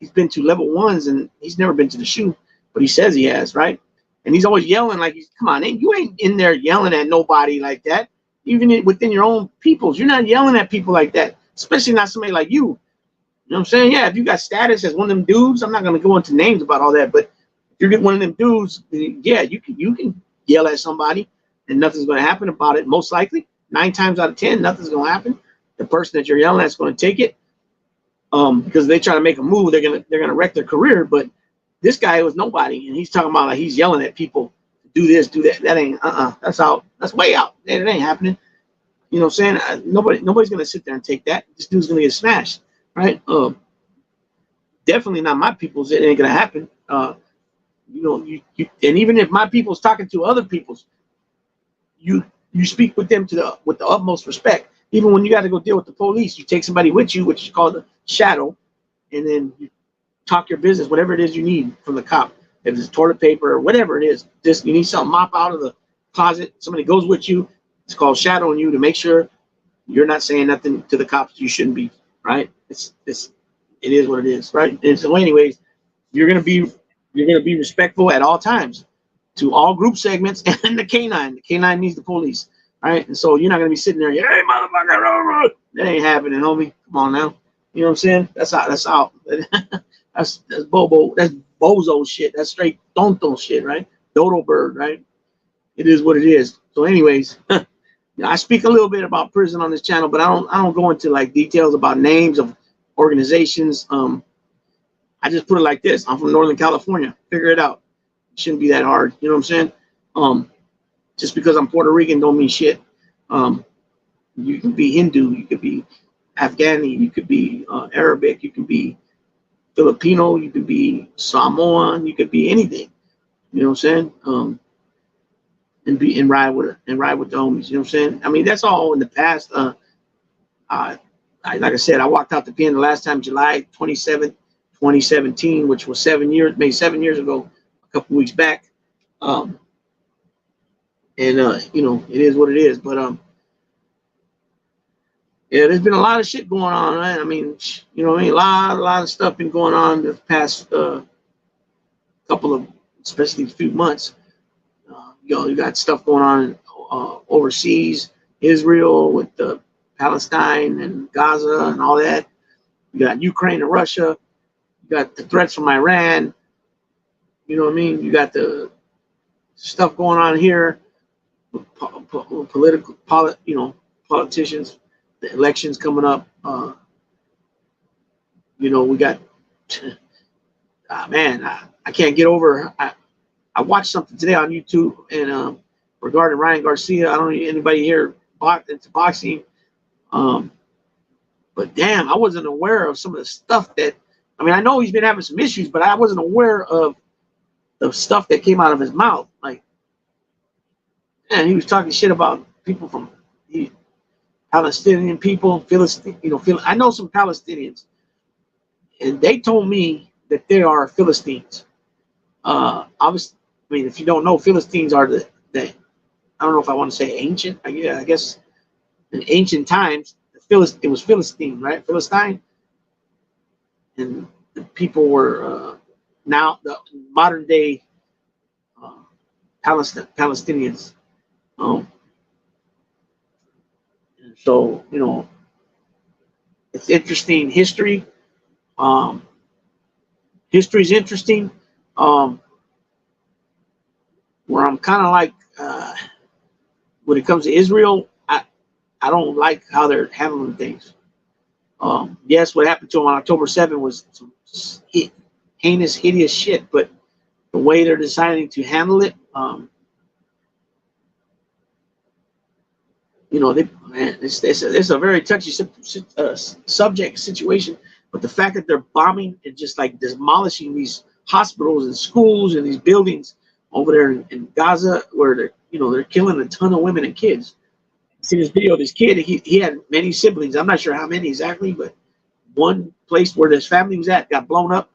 he's been to level ones and he's never been to the shoe, but he says he has, right? And he's always yelling like, come on, you ain't in there yelling at nobody like that. Even within your own peoples, you're not yelling at people like that, especially not somebody like you. You know what I'm saying? Yeah, if you got status as one of them dudes, I'm not gonna go into names about all that, but if you're one of them dudes, yeah, you can yell at somebody and nothing's gonna happen about it. Most likely, 9 times out of 10, nothing's gonna happen. The person that you're yelling at is gonna take it, because they try to make a move, they're gonna wreck their career. But this guy was nobody, and he's talking about like he's yelling at people, do this, do that. That ain't that's out. That's way out. It ain't happening. You know what I'm saying? Nobody's gonna sit there and take that. This dude's gonna get smashed, right? Definitely not my people's. It ain't gonna happen. You know, you and even if my people's talking to other people's, you speak with them with the utmost respect. Even when you got to go deal with the police, you take somebody with you, which is called a shadow, and then you talk your business, whatever it is you need from the cop. If it's toilet paper or whatever it is, just you need something mop out of the closet. Somebody goes with you. It's called shadowing you to make sure you're not saying nothing to the cops you shouldn't be. Right? It is what it is. Right? And so, anyways, you're gonna be respectful at all times to all group segments and the canine. The canine needs the police. Right? And so you're not gonna be sitting there, hey motherfucker, that ain't happening, homie. Come on now. You know what I'm saying? That's out. That's bobo. That's bozo shit. That's straight tonto shit, right? Dodo bird, right? It is what it is. So, anyways, I speak a little bit about prison on this channel, but I don't go into like details about names of organizations. I just put it like this: I'm from Northern California. Figure it out. It shouldn't be that hard. You know what I'm saying? Just because I'm Puerto Rican don't mean shit. You can be Hindu, you could be Afghani, you could be Arabic, you can be Filipino, you could be Samoan, you could be anything. You know what I'm saying? And ride with the homies. You know what I'm saying? I mean, that's all in the past. Like I said, I walked out the pen the last time, July 27th, 2017, which was maybe 7 years ago, a couple weeks back. You know, it is what it is. But yeah, there's been a lot of shit going on, right? I mean, you know, a lot of stuff been going on the past couple of, especially a few months. You know, you got stuff going on overseas, Israel with the Palestine and Gaza and all that. You got Ukraine and Russia. You got the threats from Iran. You know what I mean? You got the stuff going on here with politicians. The elections coming up. You know, we got. Man, I can't get over. I watched something today on YouTube and regarding Ryan Garcia. I don't know anybody here into boxing, but damn, I wasn't aware of some of the stuff that. I mean, I know he's been having some issues, but I wasn't aware of the stuff that came out of his mouth. Like, man, he was talking shit about people from Palestinian people, Philistine. You know, I know some Palestinians, and they told me that they are Philistines. Obviously, I mean, if you don't know, Philistines are the I don't know if I want to say ancient. I guess in ancient times, it was Philistine, right? Philistine, and the people were now the modern day Palestinians. So you know, it's interesting history. History's interesting. Where I'm kind of like, when it comes to Israel, I don't like how they're handling things. Yes, what happened to them on October 7th was some heinous, hideous shit, but the way they're deciding to handle it, you know, it's a very touchy subject situation. But the fact that they're bombing and just like demolishing these hospitals and schools and these buildings over there in Gaza, where they're killing a ton of women and kids. See this video of this kid, he had many siblings. I'm not sure how many exactly, but one place where his family was at got blown up,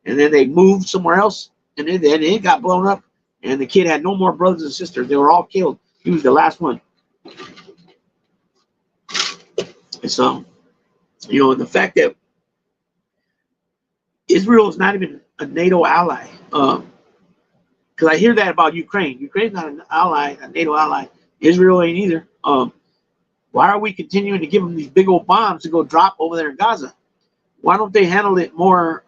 and then they moved somewhere else, and then it got blown up, and the kid had no more brothers and sisters. They were all killed. He was the last one. And so, you know, the fact that Israel is not even a NATO ally. Because I hear that about Ukraine. Ukraine's not an ally, a NATO ally. Israel ain't either. Why are we continuing to give them these big old bombs to go drop over there in Gaza? Why don't they handle it more?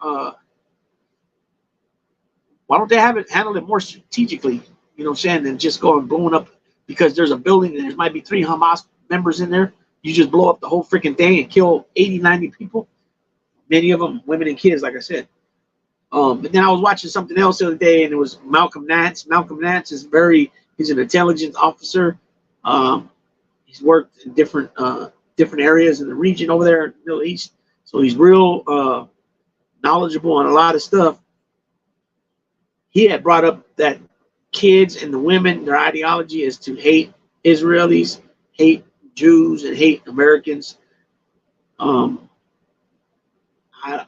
Why don't they handle it more strategically? You know what I'm saying? Than just going blowing up because there's a building and there might be 3 Hamas members in there. You just blow up the whole freaking thing and kill 80, 90 people. Many of them women and kids, like I said. But then I was watching something else the other day, and it was Malcolm Nance. Malcolm Nance is he's an intelligence officer. He's worked in different areas in the region over there in the Middle East. So he's real knowledgeable on a lot of stuff. He had brought up that kids and the women, their ideology is to hate Israelis, hate Jews, and hate Americans. I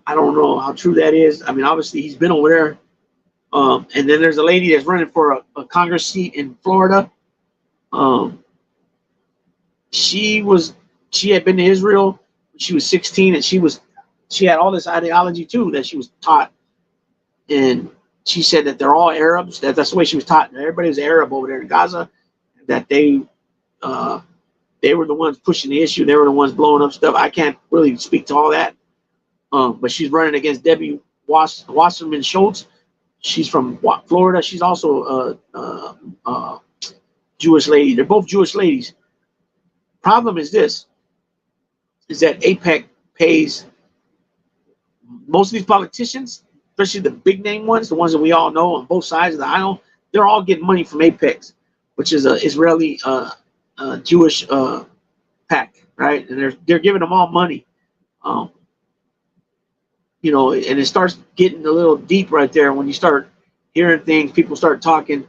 don't know how true that is. I mean, obviously he's been over there. And then there's a lady that's running for a Congress seat in Florida. She had been to Israel when she was 16, and she had all this ideology too that she was taught. And she said that they're all Arabs. That's the way she was taught. Everybody was Arab over there in Gaza. That they were the ones pushing the issue. They were the ones blowing up stuff. I can't really speak to all that. But she's running against Debbie Wasserman Schultz. She's from Florida. She's also a Jewish lady. They're both Jewish ladies. Problem is this, is that AIPAC pays most of these politicians, especially the big name ones, the ones that we all know on both sides of the aisle, they're all getting money from AIPAC, which is an Israeli Jewish PAC, right? And they're giving them all money. You know, and it starts getting a little deep right there when you start hearing things. People start talking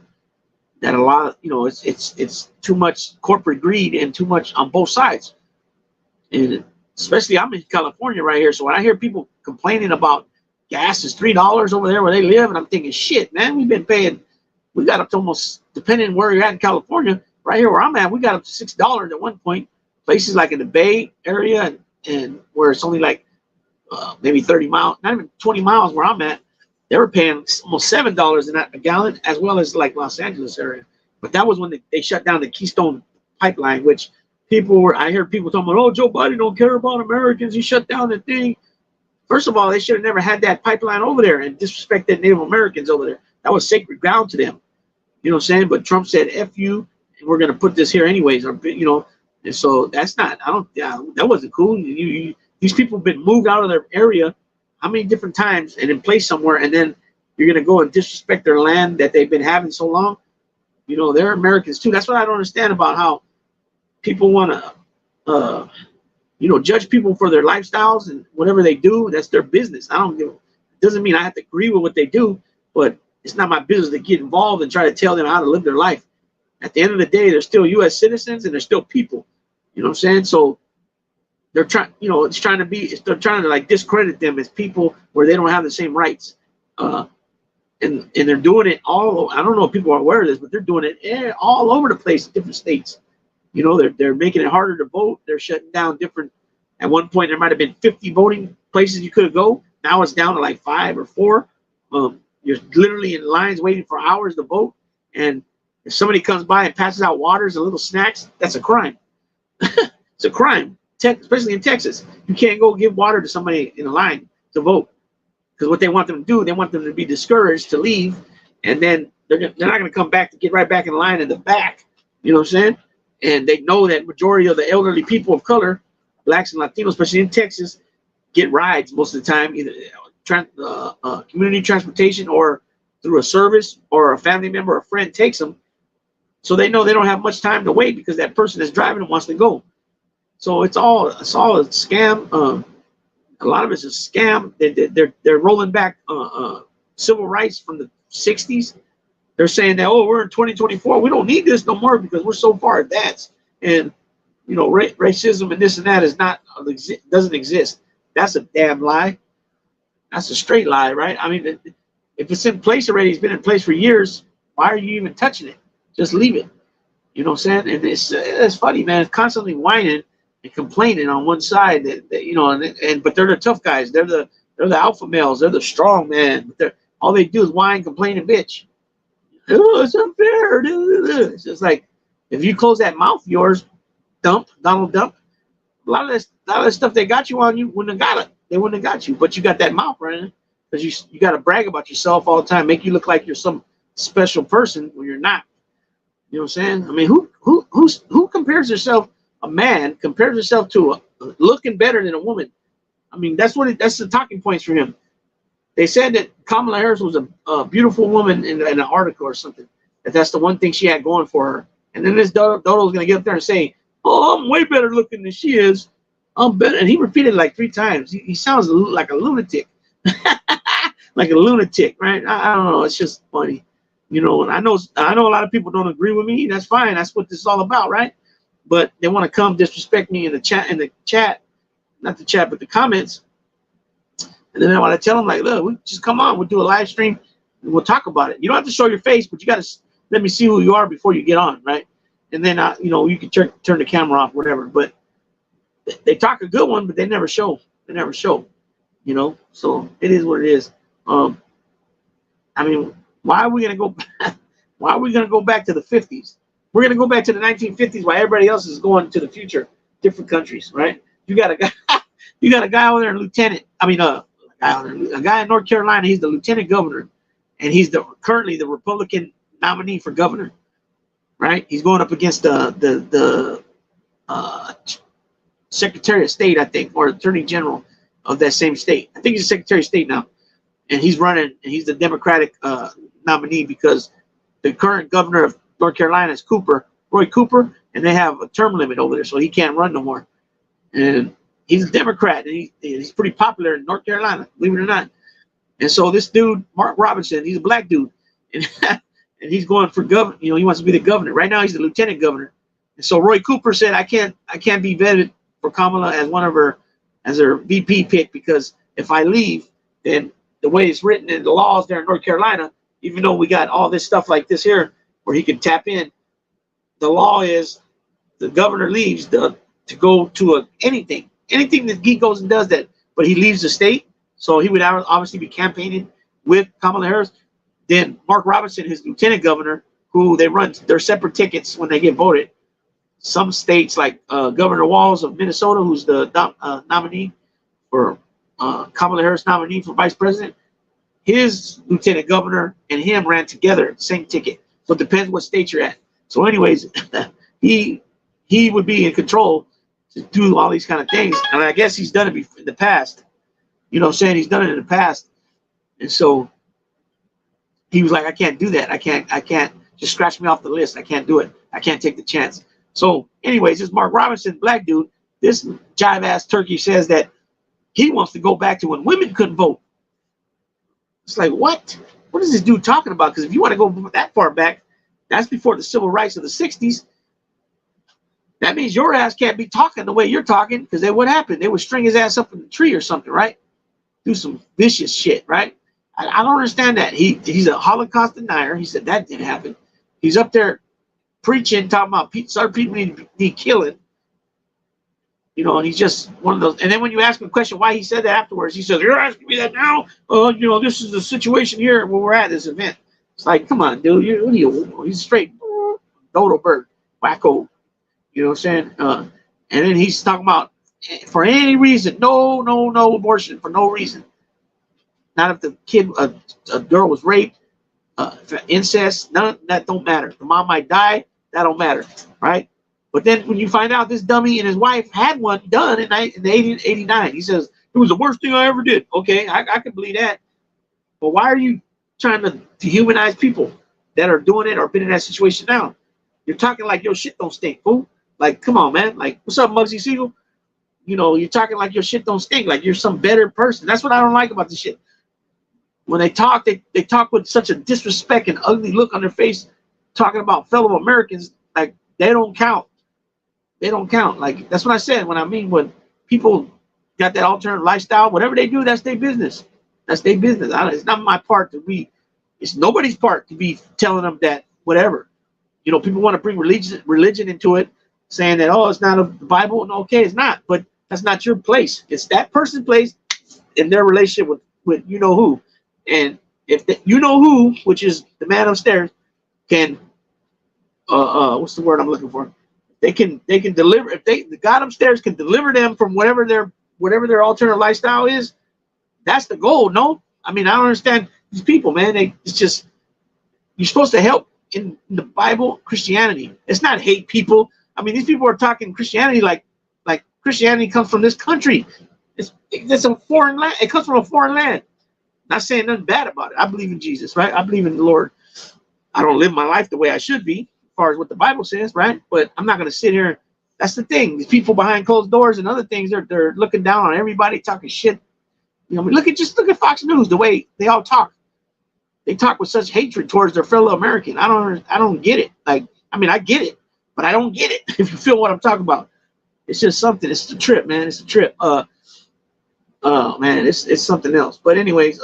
that a lot of, you know, it's too much corporate greed and too much on both sides. And especially I'm in California right here, so when I hear people complaining about gas is $3 over there where they live, and I'm thinking, shit, man, we got up to almost, depending on where you're at in California, right here where I'm at, we got up to $6 at one point. Places like in the Bay Area and where it's only like maybe 30 miles, not even 20 miles where I'm at, they were paying almost $7 in a gallon, as well as like Los Angeles area. But that was when they shut down the Keystone pipeline, which I heard people talking about, oh, Joe Biden don't care about Americans. He shut down the thing. First of all, they should have never had that pipeline over there and disrespected Native Americans over there. That was sacred ground to them. You know what I'm saying? But Trump said, F you, and we're going to put this here anyways. Or, you know, and so that's not, that wasn't cool. These people have been moved out of their area how many different times and in place somewhere, and then you're going to go and disrespect their land that they've been having so long. You know, they're Americans too. That's what I don't understand about how people want to, you know, judge people for their lifestyles and whatever they do. That's their business. It doesn't mean I have to agree with what they do, but it's not my business to get involved and try to tell them how to live their life. At the end of the day, they're still U.S. citizens and they're still people. You know what I'm saying? So they're trying, you know, they're trying to like discredit them as people where they don't have the same rights. And they're doing it all. I don't know if people are aware of this, but they're doing it all over the place in different states. You know, they're making it harder to vote. They're shutting down different. At one point, there might have been 50 voting places you could go. Now it's down to like 5 or 4. You're literally in lines waiting for hours to vote. And if somebody comes by and passes out waters and little snacks, that's a crime. It's a crime, especially in Texas. You can't go give water to somebody in a line to vote. Because what they want them to do, they want them to be discouraged to leave, and then they're not going to come back to get right back in line in the back. You know what I'm saying? And they know that majority of the elderly people of color, blacks and Latinos, especially in Texas, get rides most of the time, either community transportation or through a service, or a family member or a friend takes them. So they know they don't have much time to wait because that person that's driving them wants to go. So it's all a scam. A lot of it's a scam. They're rolling back civil rights from the 60s. They're saying that, oh, we're in 2024. We don't need this no more because we're so far advanced. And, you know, racism and this and that doesn't exist. That's a damn lie. That's a straight lie, right? I mean, if it's in place already, it's been in place for years. Why are you even touching it? Just leave it. You know what I'm saying? And it's funny, man. It's constantly whining and complaining on one side that you know, but they're the tough guys. They're the They're the alpha males. They're the strong man. But all they do is whine, complain, and bitch. Oh, it's unfair. It's just like, if you close that mouth of yours, Donald Dump, a lot of this stuff they got you on, you wouldn't have got it. They wouldn't have got you. But you got that mouth running because you got to brag about yourself all the time, make you look like you're some special person when you're not. You know what I'm saying? I mean, who compares herself? A man compares herself to a looking better than a woman. I mean, that's the talking points for him. They said that Kamala Harris was a beautiful woman in an article or something. That's the one thing she had going for her. And then this Dodo's going to get up there and say, "Oh, I'm way better looking than she is. I'm better." And he repeated it like 3 times. He sounds like a lunatic, like a lunatic, right? I don't know. It's just funny, you know. And I know a lot of people don't agree with me. That's fine. That's what this is all about, right? But they want to come disrespect me in the chat, not the chat, but the comments. And then I want to tell them, like, look, we just come on, we'll do a live stream and we'll talk about it. You don't have to show your face, but you got to let me see who you are before you get on, right? And then, you know, you can turn the camera off, whatever. But they talk a good one, but they never show. They never show, you know. So it is what it is. I mean, why are we gonna go? Why are we gonna go back to the 50s? We're gonna go back to the 1950s while everybody else is going to the future, different countries, right? You got a guy, you got a guy over there, lieutenant. I mean, a guy in North Carolina. He's the lieutenant governor, and he's currently the Republican nominee for governor, right? He's going up against the Secretary of State, I think, or Attorney General of that same state. I think he's the Secretary of State now, and he's running, and he's the Democratic nominee because the current governor of North Carolina is Roy Cooper, and they have a term limit over there, so he can't run no more. And he's a Democrat, and he's pretty popular in North Carolina, believe it or not. And so this dude, Mark Robinson, he's a black dude, and and he's going for governor. You know, he wants to be the governor. Right now, he's the lieutenant governor. And so Roy Cooper said, I can't be vetted for Kamala as her VP pick, because if I leave, then the way it's written in the laws there in North Carolina, even though we got all this stuff like this here where he can tap in, the law is the governor leaves to go to anything that he goes and does that, but he leaves the state. So he would obviously be campaigning with Kamala Harris. Then Mark Robinson, his lieutenant governor, who they run their separate tickets when they get voted. Some states, like Governor Walz of Minnesota, who's the nominee for Kamala Harris nominee for vice president, his lieutenant governor and him ran together, same ticket. So it depends what state you're at. So anyways, he would be in control to do all these kind of things. And I guess he's done it in the past. You know what I'm saying? He's done it in the past. And so he was like, I can't do that. I can't just scratch me off the list. I can't do it. I can't take the chance. So anyways, this Mark Robinson, black dude, this jive ass turkey says that he wants to go back to when women couldn't vote. It's like, what? What is this dude talking about? Because if you want to go that far back, that's before the civil rights of the 60s. That means your ass can't be talking the way you're talking, because then what happened? They would string his ass up in the tree or something, right? Do some vicious shit, right? I don't understand that. He's a Holocaust denier. He said that didn't happen. He's up there preaching, talking about certain people need killing. You know, and he's just one of those. And then when you ask him a question why he said that afterwards, he says, "You're asking me that now? You know, this is the situation here where we're at this event." It's like, come on, dude. He's straight dodo bird, wacko. You know what I'm saying? And then he's talking about for any reason, no abortion for no reason. Not if the kid, a girl was raped, incest, none of that don't matter. The mom might die, that don't matter, right? But then when you find out this dummy and his wife had one done in 1989, he says, it was the worst thing I ever did. Okay, I can believe that. But why are you trying to dehumanize people that are doing it or been in that situation now? You're talking like your shit don't stink, fool. Like, come on, man. Like, what's up, Muggsy Siegel? You know, you're talking like your shit don't stink, like you're some better person. That's what I don't like about this shit. When they talk, they talk with such a disrespect and ugly look on their face, talking about fellow Americans like they don't count. They don't count. Like, that's what I said when people got that alternate lifestyle, whatever they do, that's their business. That's their business. It's not my part to be, it's nobody's part to be telling them that whatever. You know, people want to bring religion into it, saying that, oh, it's not the Bible. No, okay, it's not. But that's not your place. It's that person's place. in their relationship with you know who, and if you know who, which is the man upstairs, can what's the word I'm looking for? They can deliver if the God upstairs can deliver them from whatever their alternate lifestyle is. That's the goal. No, I mean I don't understand these people, man. It's just you're supposed to help in the Bible, Christianity. It's not hate people. I mean, these people are talking Christianity like Christianity comes from this country. It's a foreign land. It comes from a foreign land. Not saying nothing bad about it. I believe in Jesus, right? I believe in the Lord. I don't live my life the way I should be, as far as what the Bible says, right? But I'm not going to sit here. That's the thing. These people behind closed doors and other things, they're looking down on everybody, talking shit. You know, I mean, look at Fox News, the way they all talk. They talk with such hatred towards their fellow American. I don't get it. Like, I mean, I get it, but I don't get it. If you feel what I'm talking about, it's just something. It's a trip, man. It's a trip. Man, it's something else. But anyways,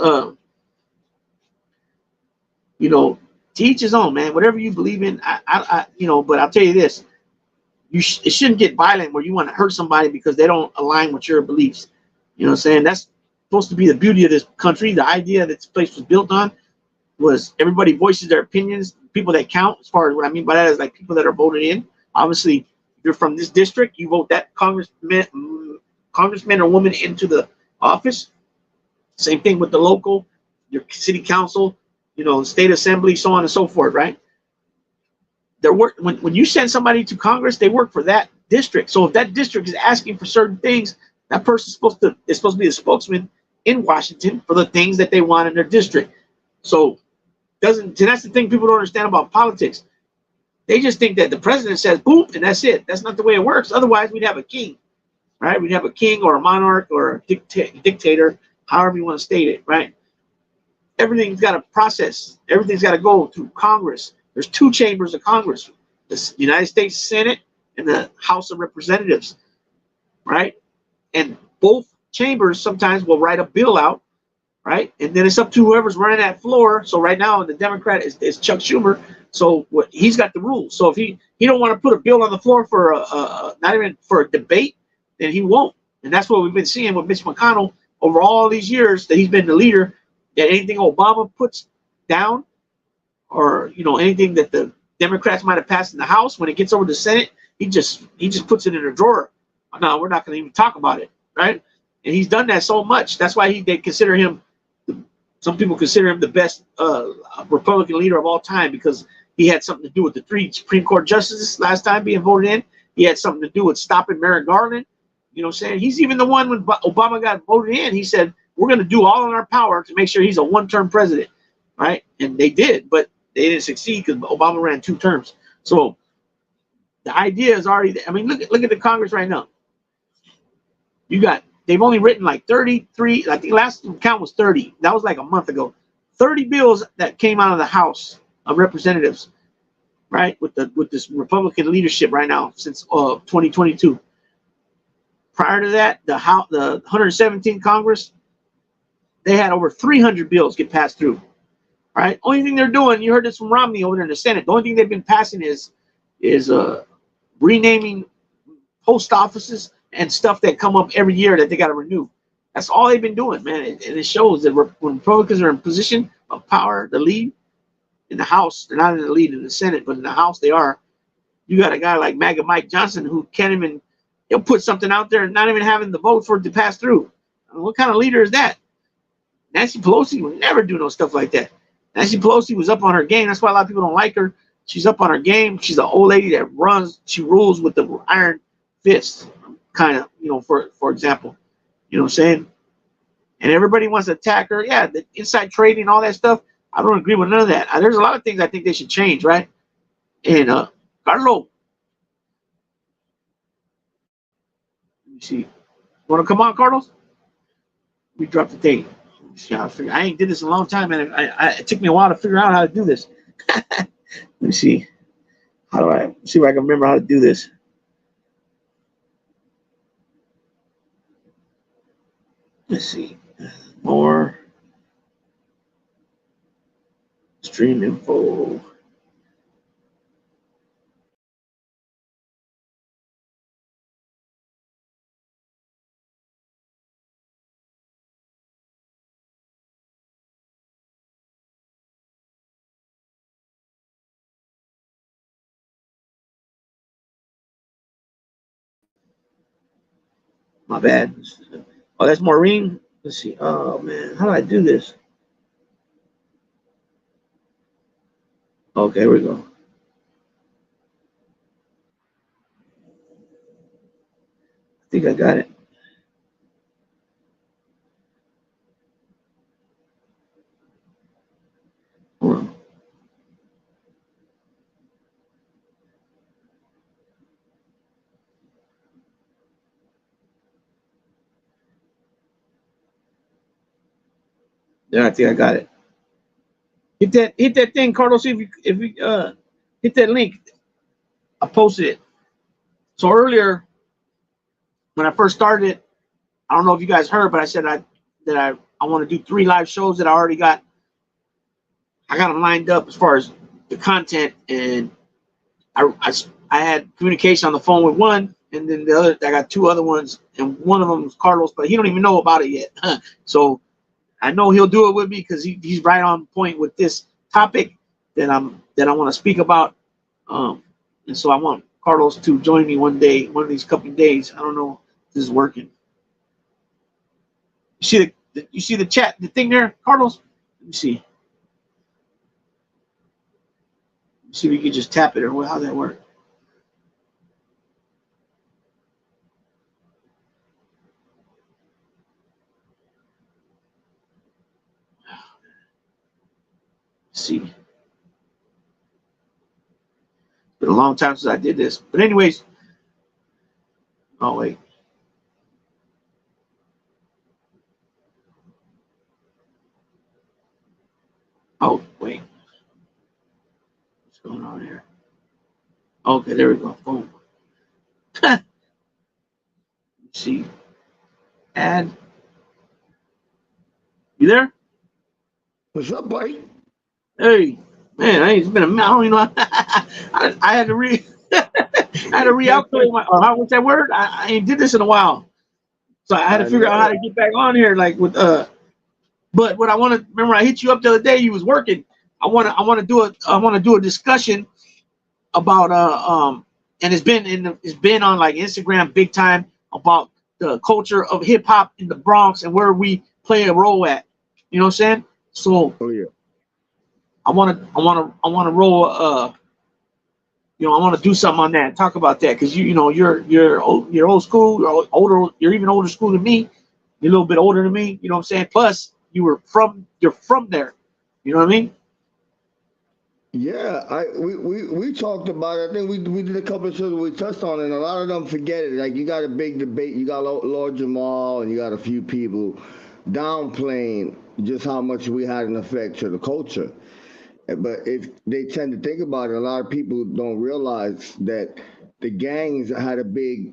you know, to each his own, man. Whatever you believe in, But I'll tell you this: it shouldn't get violent where you want to hurt somebody because they don't align with your beliefs. You know what I'm saying? That's supposed to be the beauty of this country. The idea that this place was built on was everybody voices their opinions. People that count, as far as what I mean by that is like people that are voted in. Obviously, if you're from this district, you vote that congressman or woman into the office. Same thing with the local, your city council, state assembly, so on and so forth, right? When you send somebody to Congress, they work for that district. So if that district is asking for certain things, that person's supposed to be the spokesman in Washington for the things that they want in their district. So that's the thing people don't understand about politics. They just think that the president says boop and that's it. That's not the way it works. Otherwise, we'd have a king, right? We'd have a king or a monarch or a dictator, however you want to state it, right? Everything's got a process. Everything's got to go through Congress. There's two chambers of Congress: the United States Senate and the House of Representatives, right? And both chambers sometimes will write a bill out, right? And then it's up to whoever's running that floor. So right now, the Democrat is Chuck Schumer. So he's got the rules. So if he don't want to put a bill on the floor for not even for a debate, then he won't. And that's what we've been seeing with Mitch McConnell over all these years that he's been the leader. That anything Obama puts down, or anything that the Democrats might have passed in the House, when it gets over to the Senate, he just puts it in a drawer. No, we're not going to even talk about it, right? And he's done that so much. That's why they consider him. Some people consider him the best Republican leader of all time because he had something to do with the 3 Supreme Court justices last time being voted in. He had something to do with stopping Merrick Garland. You know what I'm saying? He's even the one when Obama got voted in. He said, we're going to do all in our power to make sure he's a one-term president, right? And they did, but they didn't succeed because Obama ran 2 terms. So the idea is already there. I mean, look at the Congress right now. They've only written like 33. I think last count was 30. That was like a month ago. 30 bills that came out of the House of Representatives, right? With this Republican leadership right now since 2022. Prior to that, the 117th Congress, they had over 300 bills get passed through. Right? Only thing they're doing, you heard this from Romney over there in the Senate. The only thing they've been passing is renaming post offices and stuff that come up every year that they got to renew. That's all they've been doing, man. And it shows that when Republicans are in position of power, the lead in the House, they're not in the lead in the Senate, but in the House they are. You got a guy like MAGA Mike Johnson who can't even, he'll put something out there and not even having the vote for it to pass through. I mean, what kind of leader is that? Nancy Pelosi would never do no stuff like that. Nancy Pelosi was up on her game. That's why a lot of people don't like her. She's up on her game. She's an old lady that she rules with the iron fist, kind of, for example. You know what I'm saying? And everybody wants to attack her. Yeah, the inside trading, all that stuff. I don't agree with none of that. There's a lot of things I think they should change, right? And Carlo, let me see. Want to come on, Carlos? We dropped the thing. I ain't did this in a long time, man. It took me a while to figure out how to do this. Let me see. How do I see if I can remember how to do this? Let's see. More stream info. My bad. Oh, that's Maureen. Let's see. Oh man, how do I do this? Okay, here we go. I think I got it. Hold on. Yeah, I think I got it. Hit that thing, Carlos. See if you hit that link. I posted it. So earlier when I first started, I don't know if you guys heard, but I said I want to do 3 live shows that I got them lined up as far as the content, and I had communication on the phone with one, and then the other I got 2 other ones, and one of them was Carlos, but he don't even know about it yet. So I know he'll do it with me because he's right on point with this topic that I want to speak about. And so I want Carlos to join me one day, one of these couple of days. I don't know if this is working. You see the chat, the thing there, Carlos? Let me see. See if you can just tap it or how that work. Let's see. It's been a long time since I did this. But anyways, oh wait. Oh wait. What's going on here? Okay, there we go. Boom. Let's see. Add. You there? What's up, buddy? Hey, man, it's been a minute. I don't even know. I had to I had to reactivate my. How what's that word? I ain't did this in a while, so I had to I figure out how know. to get back on here, like with. But what I want to remember, I hit you up the other day. You was working. I want to do a discussion about and it's been on like Instagram big time about the culture of hip hop in the Bronx and where we play a role at. You know what I'm saying? So Oh yeah. I want to roll. I want to do something on that. Talk about that because you're old school. You're older. You're even older school than me. You're a little bit older than me. You know what I'm saying? Plus, you're from there. You know what I mean? Yeah, we talked about it. I think we did a couple of shows where we touched on it, and a lot of them forget it. Like you got a big debate, you got Lord Jamal, and you got a few people downplaying just how much we had an effect to the culture. But if they tend to think about it, a lot of people don't realize that the gangs had a big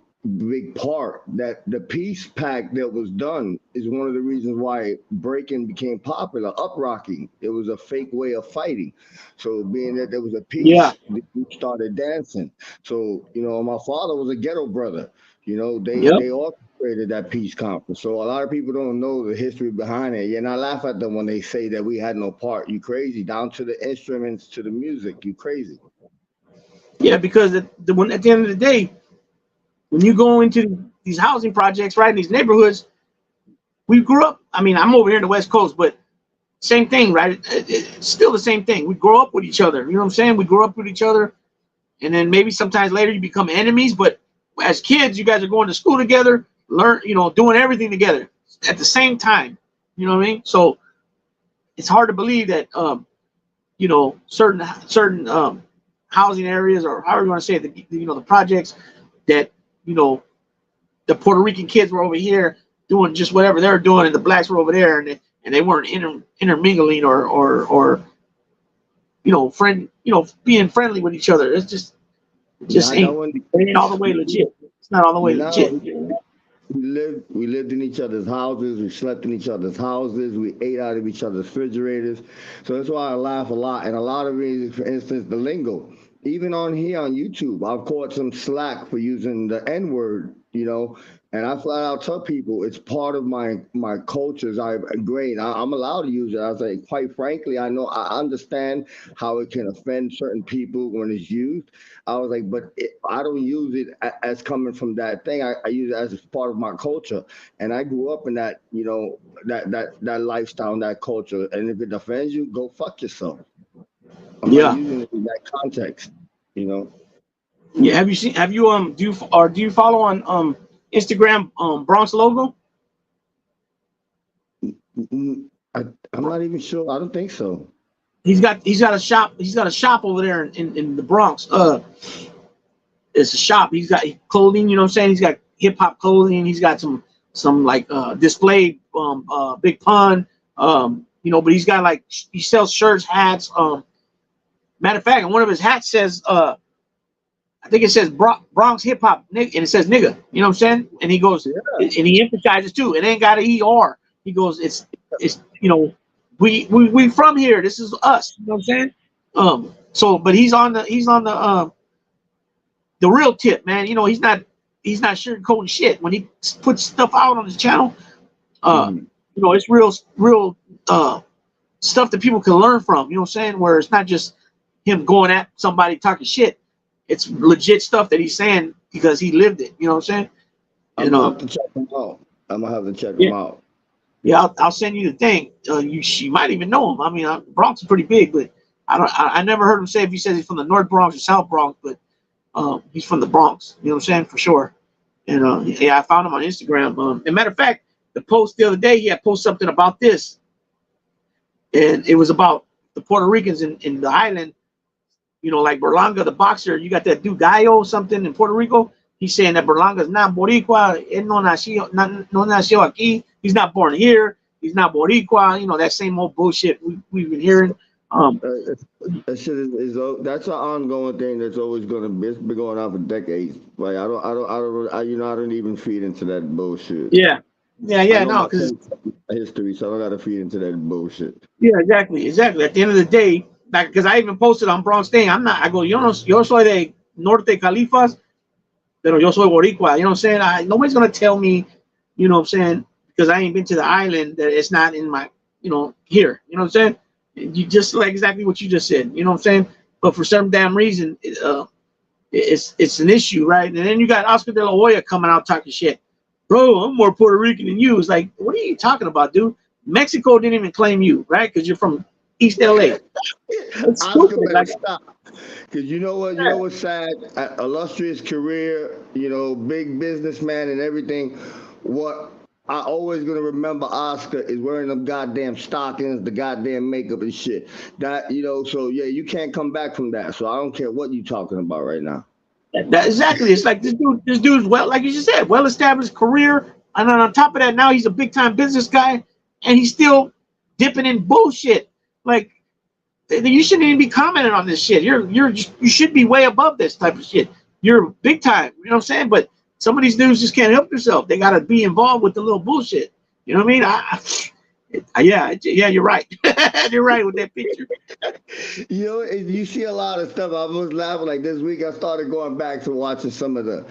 part. That the peace pact that was done is one of the reasons why breaking became popular. Uprocking, it was a fake way of fighting. So being that there was a Yeah. peace, we started dancing. So my father was a ghetto brother. Yep. They orchestrated that peace conference. So a lot of people don't know the history behind it. And I laugh at them when they say that we had no part. You crazy? Down to the instruments, to the music. You crazy? Yeah, because at the end of the day, when you go into these housing projects, right, in these neighborhoods, we grew up. I mean, I'm over here in the West Coast, but same thing, right? It's still the same thing. We grow up with each other. You know what I'm saying? We grow up with each other, and then maybe sometimes later you become enemies. But as kids, you guys are going to school together, doing everything together at the same time. You know what I mean? So it's hard to believe that certain housing areas, or however you want to say it, the projects that you know the Puerto Rican kids were over here doing just whatever they were doing, and the blacks were over there, and they weren't intermingling or being friendly with each other. It just Not that ain't one. it ain't all the way legit. It's not all the way No, legit. we lived in each other's houses. We slept in each other's houses. We ate out of each other's refrigerators. So that's why I laugh a lot. And a lot of reasons, for instance, the lingo. Even on here on YouTube, I've caught some slack for using the N word. And I flat out tell people it's part of my cultures. I ingrained. I'm allowed to use it. I was like, quite frankly, I know I understand how it can offend certain people when it's used. I was like, but I don't use it as coming from that thing. I use it as part of my culture, and I grew up in that, that lifestyle, and that culture. And if it offends you, go fuck yourself. I'm not Yeah. using it in that context. You know. Yeah. Have you do you follow on Instagram Bronx Logo? I'm not even sure. I don't think so. He's got a shop. He's got a shop over there in the Bronx. It's a shop. He's got clothing. You know what I'm saying? He's got hip hop clothing. He's got some like display Big Pun. But he's got like he sells shirts, hats. Matter of fact, one of his hats says I think it says Bronx hip hop, and it says nigga. You know what I'm saying? And he goes, Yeah. and he emphasizes too. It ain't got an ER. He goes, it's we from here. This is us. You know what I'm saying? But he's on the real tip, man. He's not sugarcoating shit when he puts stuff out on his channel. Mhm. It's real stuff that people can learn from. You know what I'm saying? Where it's not just him going at somebody talking shit. It's legit stuff that he's saying because he lived it. You know what I'm saying? I'm gonna have to check them out. I'm gonna have to check Yeah, them out. yeah. I'll send you the thing. She might even know him. I mean, Bronx is pretty big, but I never heard him say if he says he's from the North Bronx or South Bronx, but he's from the Bronx. You know what I'm saying? For sure. And yeah, I found him on Instagram. And matter of fact, the post the other day, he had posted something about this, and it was about the Puerto Ricans in the island. Like Berlanga, the boxer, you got that dude Gallo something in Puerto Rico. He's saying that Berlanga's not Boricua. Él no nació aquí. He's not born here. He's not Boricua. That same old bullshit we've been hearing. That shit that's an ongoing thing that's always gonna be. It's been going on for decades. Like I don't even feed into that bullshit. Yeah, I know no, my because history, so I don't gotta feed into that bullshit. yeah, exactly. At the end of the day, because I even posted on Bronx thing, I'm not. I go, yo soy de Norte Califas, pero yo soy Boricua. You know what I'm saying? Nobody's gonna tell me, you know what I'm saying, because I ain't been to the island that it's not in my, here. You know what I'm saying? You just like exactly what you just said. You know what I'm saying? But for some damn reason, it's an issue, right? And then you got Oscar De La Hoya coming out talking shit. Bro, I'm more Puerto Rican than you. It's like, what are you talking about, dude? Mexico didn't even claim you, right? Because you're from East LA. It's Oscar stupid. better Like, stop. Because you know what? You know what's sad? Illustrious career, big businessman and everything. What I always gonna remember Oscar is wearing them goddamn stockings, the goddamn makeup and shit. So yeah, you can't come back from that. So I don't care what you talking about right now. exactly. It's like this dude's like you just said, well established career, and then on top of that, now he's a big time business guy, and he's still dipping in bullshit. Like, you shouldn't even be commenting on this shit. You should be way above this type of shit. You're big time. You know what I'm saying? But some of these dudes just can't help themselves. They gotta be involved with the little bullshit. You know what I mean? Yeah, you're right. You're right with that picture. You see a lot of stuff. I was laughing like this week. I started going back to watching some of the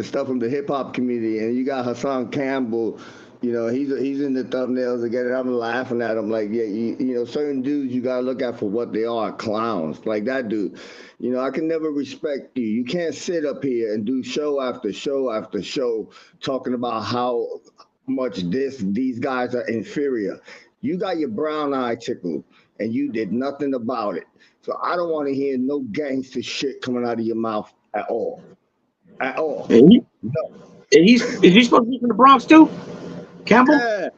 stuff from the hip hop community, and you got Hassan Campbell. He's in the thumbnails again, and I'm laughing at him like, yeah, certain dudes you gotta look at for what they are, clowns. Like that dude. I can never respect you. You can't sit up here and do show after show after show talking about how much these guys are inferior. You got your brown eye tickled and you did nothing about it. So I don't want to hear no gangster shit coming out of your mouth at all. At all. And No. is he supposed to be from the Bronx too? Campbell? Yeah.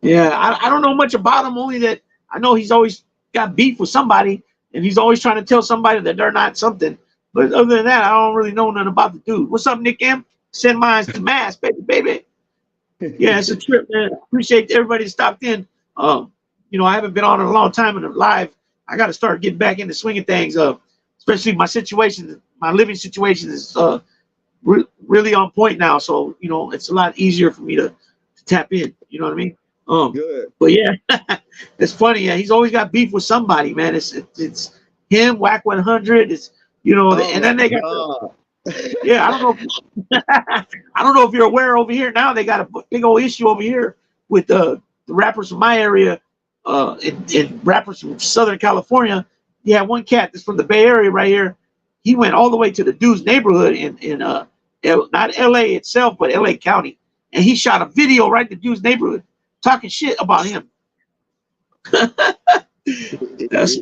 Yeah, I don't know much about him. Only that I know he's always got beef with somebody, and he's always trying to tell somebody that they're not something. But other than that, I don't really know nothing about the dude. What's up, Nick M? Send mines to Mass, baby. Yeah, it's a trip, man. Appreciate everybody that stopped in. I haven't been on in a long time in the live. I got to start getting back into swinging things. Especially my situation, my living situation is really on point now. So it's a lot easier for me to tap in. You know what I mean? Good. But yeah, it's funny. Yeah, he's always got beef with somebody, man. It's him, Whack 100. It's Oh and then they got Yeah, I don't know. I don't know if you're aware over here now. They got a big old issue over here with the rappers from my area, and rappers from Southern California. You have one cat that's from the Bay Area right here. He went all the way to the dude's neighborhood in not L.A. itself, but L.A. County, and he shot a video right in the dude's neighborhood talking shit about him. That's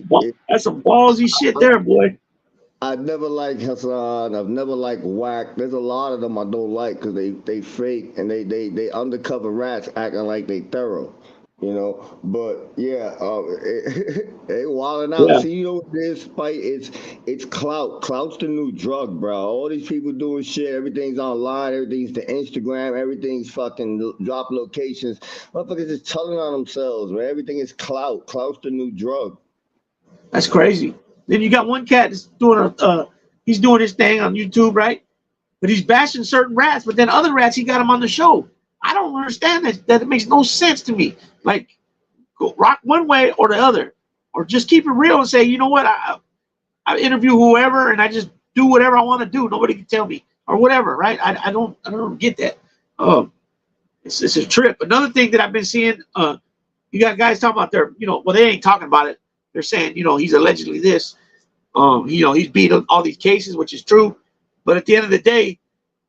that's some ballsy shit there, boy. I never liked Hassan. I've never liked Whack. There's a lot of them I don't like because they fake and they undercover rats acting like they thorough, you know. But yeah, they wilding out. Yeah, See, you know what this fight? It's clout. Clout's the new drug, bro. All these people doing shit. Everything's online. Everything's to Instagram. Everything's fucking drop locations. Motherfuckers is telling on themselves, man. Everything is clout. Clout's the new drug. that's crazy. Then you got one cat that's doing he's doing his thing on YouTube, right? But he's bashing certain rats, but then other rats he got him on the show. I don't understand that. That it makes no sense to me. Like, go rock one way or the other, or just keep it real and say, you know what, I interview whoever and I just do whatever I want to do. Nobody can tell me or whatever, right? I don't get that. It's a trip. Another thing that I've been seeing, you got guys talking about well, they ain't talking about it. They're saying, he's allegedly this. He's beat all these cases, which is true. But at the end of the day,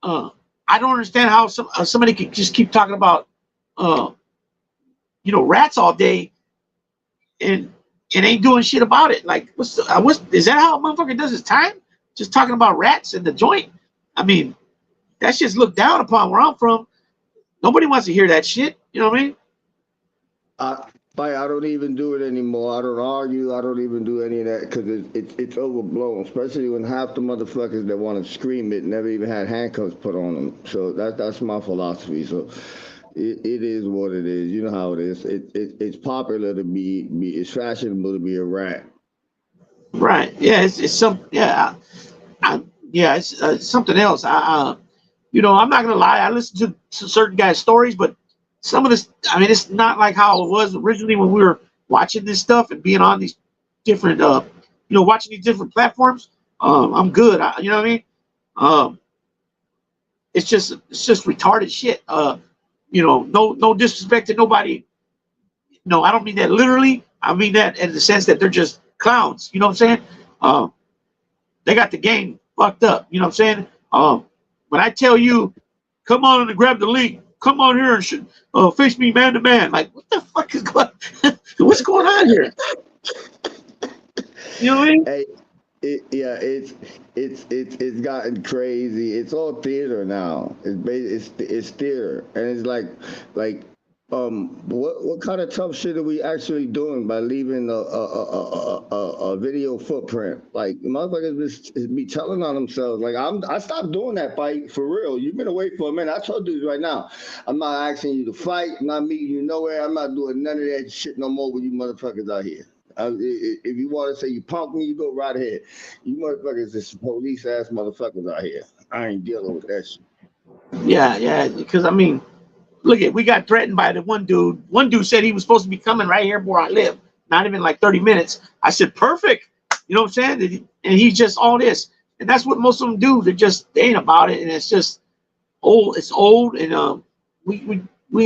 I don't understand how somebody could just keep talking about, rats all day and ain't doing shit about it. Like, what's is that how a motherfucker does his time? Just talking about rats in the joint? I mean, that's just looked down upon where I'm from. Nobody wants to hear that shit. You know what I mean? I don't even do it anymore. I don't argue. I don't even do any of that because it's overblown. Especially when half the motherfuckers that want to scream it never even had handcuffs put on them. So that's my philosophy. So it is what it is. You know how it is. It's popular to be it's fashionable to be a rat. Right. Yeah. It's some. Yeah. Yeah. It's something else. I'm not gonna lie. I listen to certain guys' stories, but some of this, I mean, it's not like how it was originally when we were watching this stuff and being on these different, watching these different platforms. I'm good. You know what I mean? Um, it's just retarded shit. No disrespect to nobody. No, I don't mean that literally. I mean that in the sense that they're just clowns. You know what I'm saying? Um, they got the game fucked up. You know what I'm saying? When I tell you, come on and grab the link, come on here and face me man to man. Like, what the fuck is going? What's going on here? You know what I mean? Hey, yeah, it's gotten crazy. It's all theater now. It's theater, and it's like what kind of tough shit are we actually doing by leaving a video footprint? Like motherfuckers be telling on themselves. Like I stopped doing that fight for real. You've been away for a minute. I told you right now. I'm not asking you to fight. I'm not meeting you nowhere. I'm not doing none of that shit no more with you motherfuckers out here. If you want to say you punk me, you go right ahead. You motherfuckers is police ass motherfuckers out here. I ain't dealing with that shit. Yeah, yeah. Because I mean, we got threatened by the one dude. One dude said he was supposed to be coming right here where I live. Not even like 30 minutes. I said, perfect. You know what I'm saying? And he's just all this. And that's what most of them do. They ain't about it. And it's just old. It's old. And we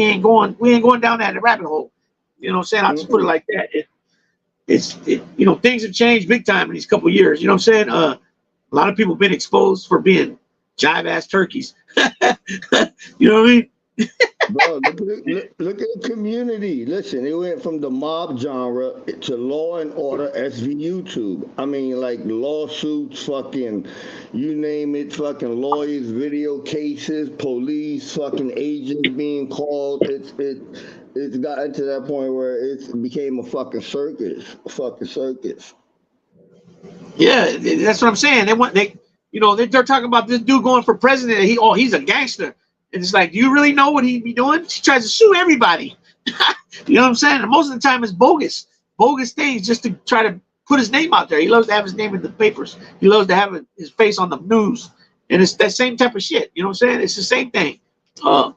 ain't going down that rabbit hole. You know what I'm saying? I'll just put it Mm-mm. like that. Things have changed big time in these couple of years. You know what I'm saying? A lot of people have been exposed for being jive ass turkeys. You know what I mean? Bro, look at the community. Listen, it went from the mob genre to Law and Order SV YouTube. I mean, like lawsuits, fucking, you name it, fucking lawyers, video cases, police, fucking agents being called. It's gotten to that point where it became a fucking circus. Yeah, that's what I'm saying. They're talking about this dude going for president. He's a gangster, and it's like, do you really know what he be doing? He tries to sue everybody. You know what I'm saying? And most of the time, it's bogus things just to try to put his name out there. He loves to have his name in the papers. He loves to have his face on the news, and it's that same type of shit. You know what I'm saying? It's the same thing. Uh,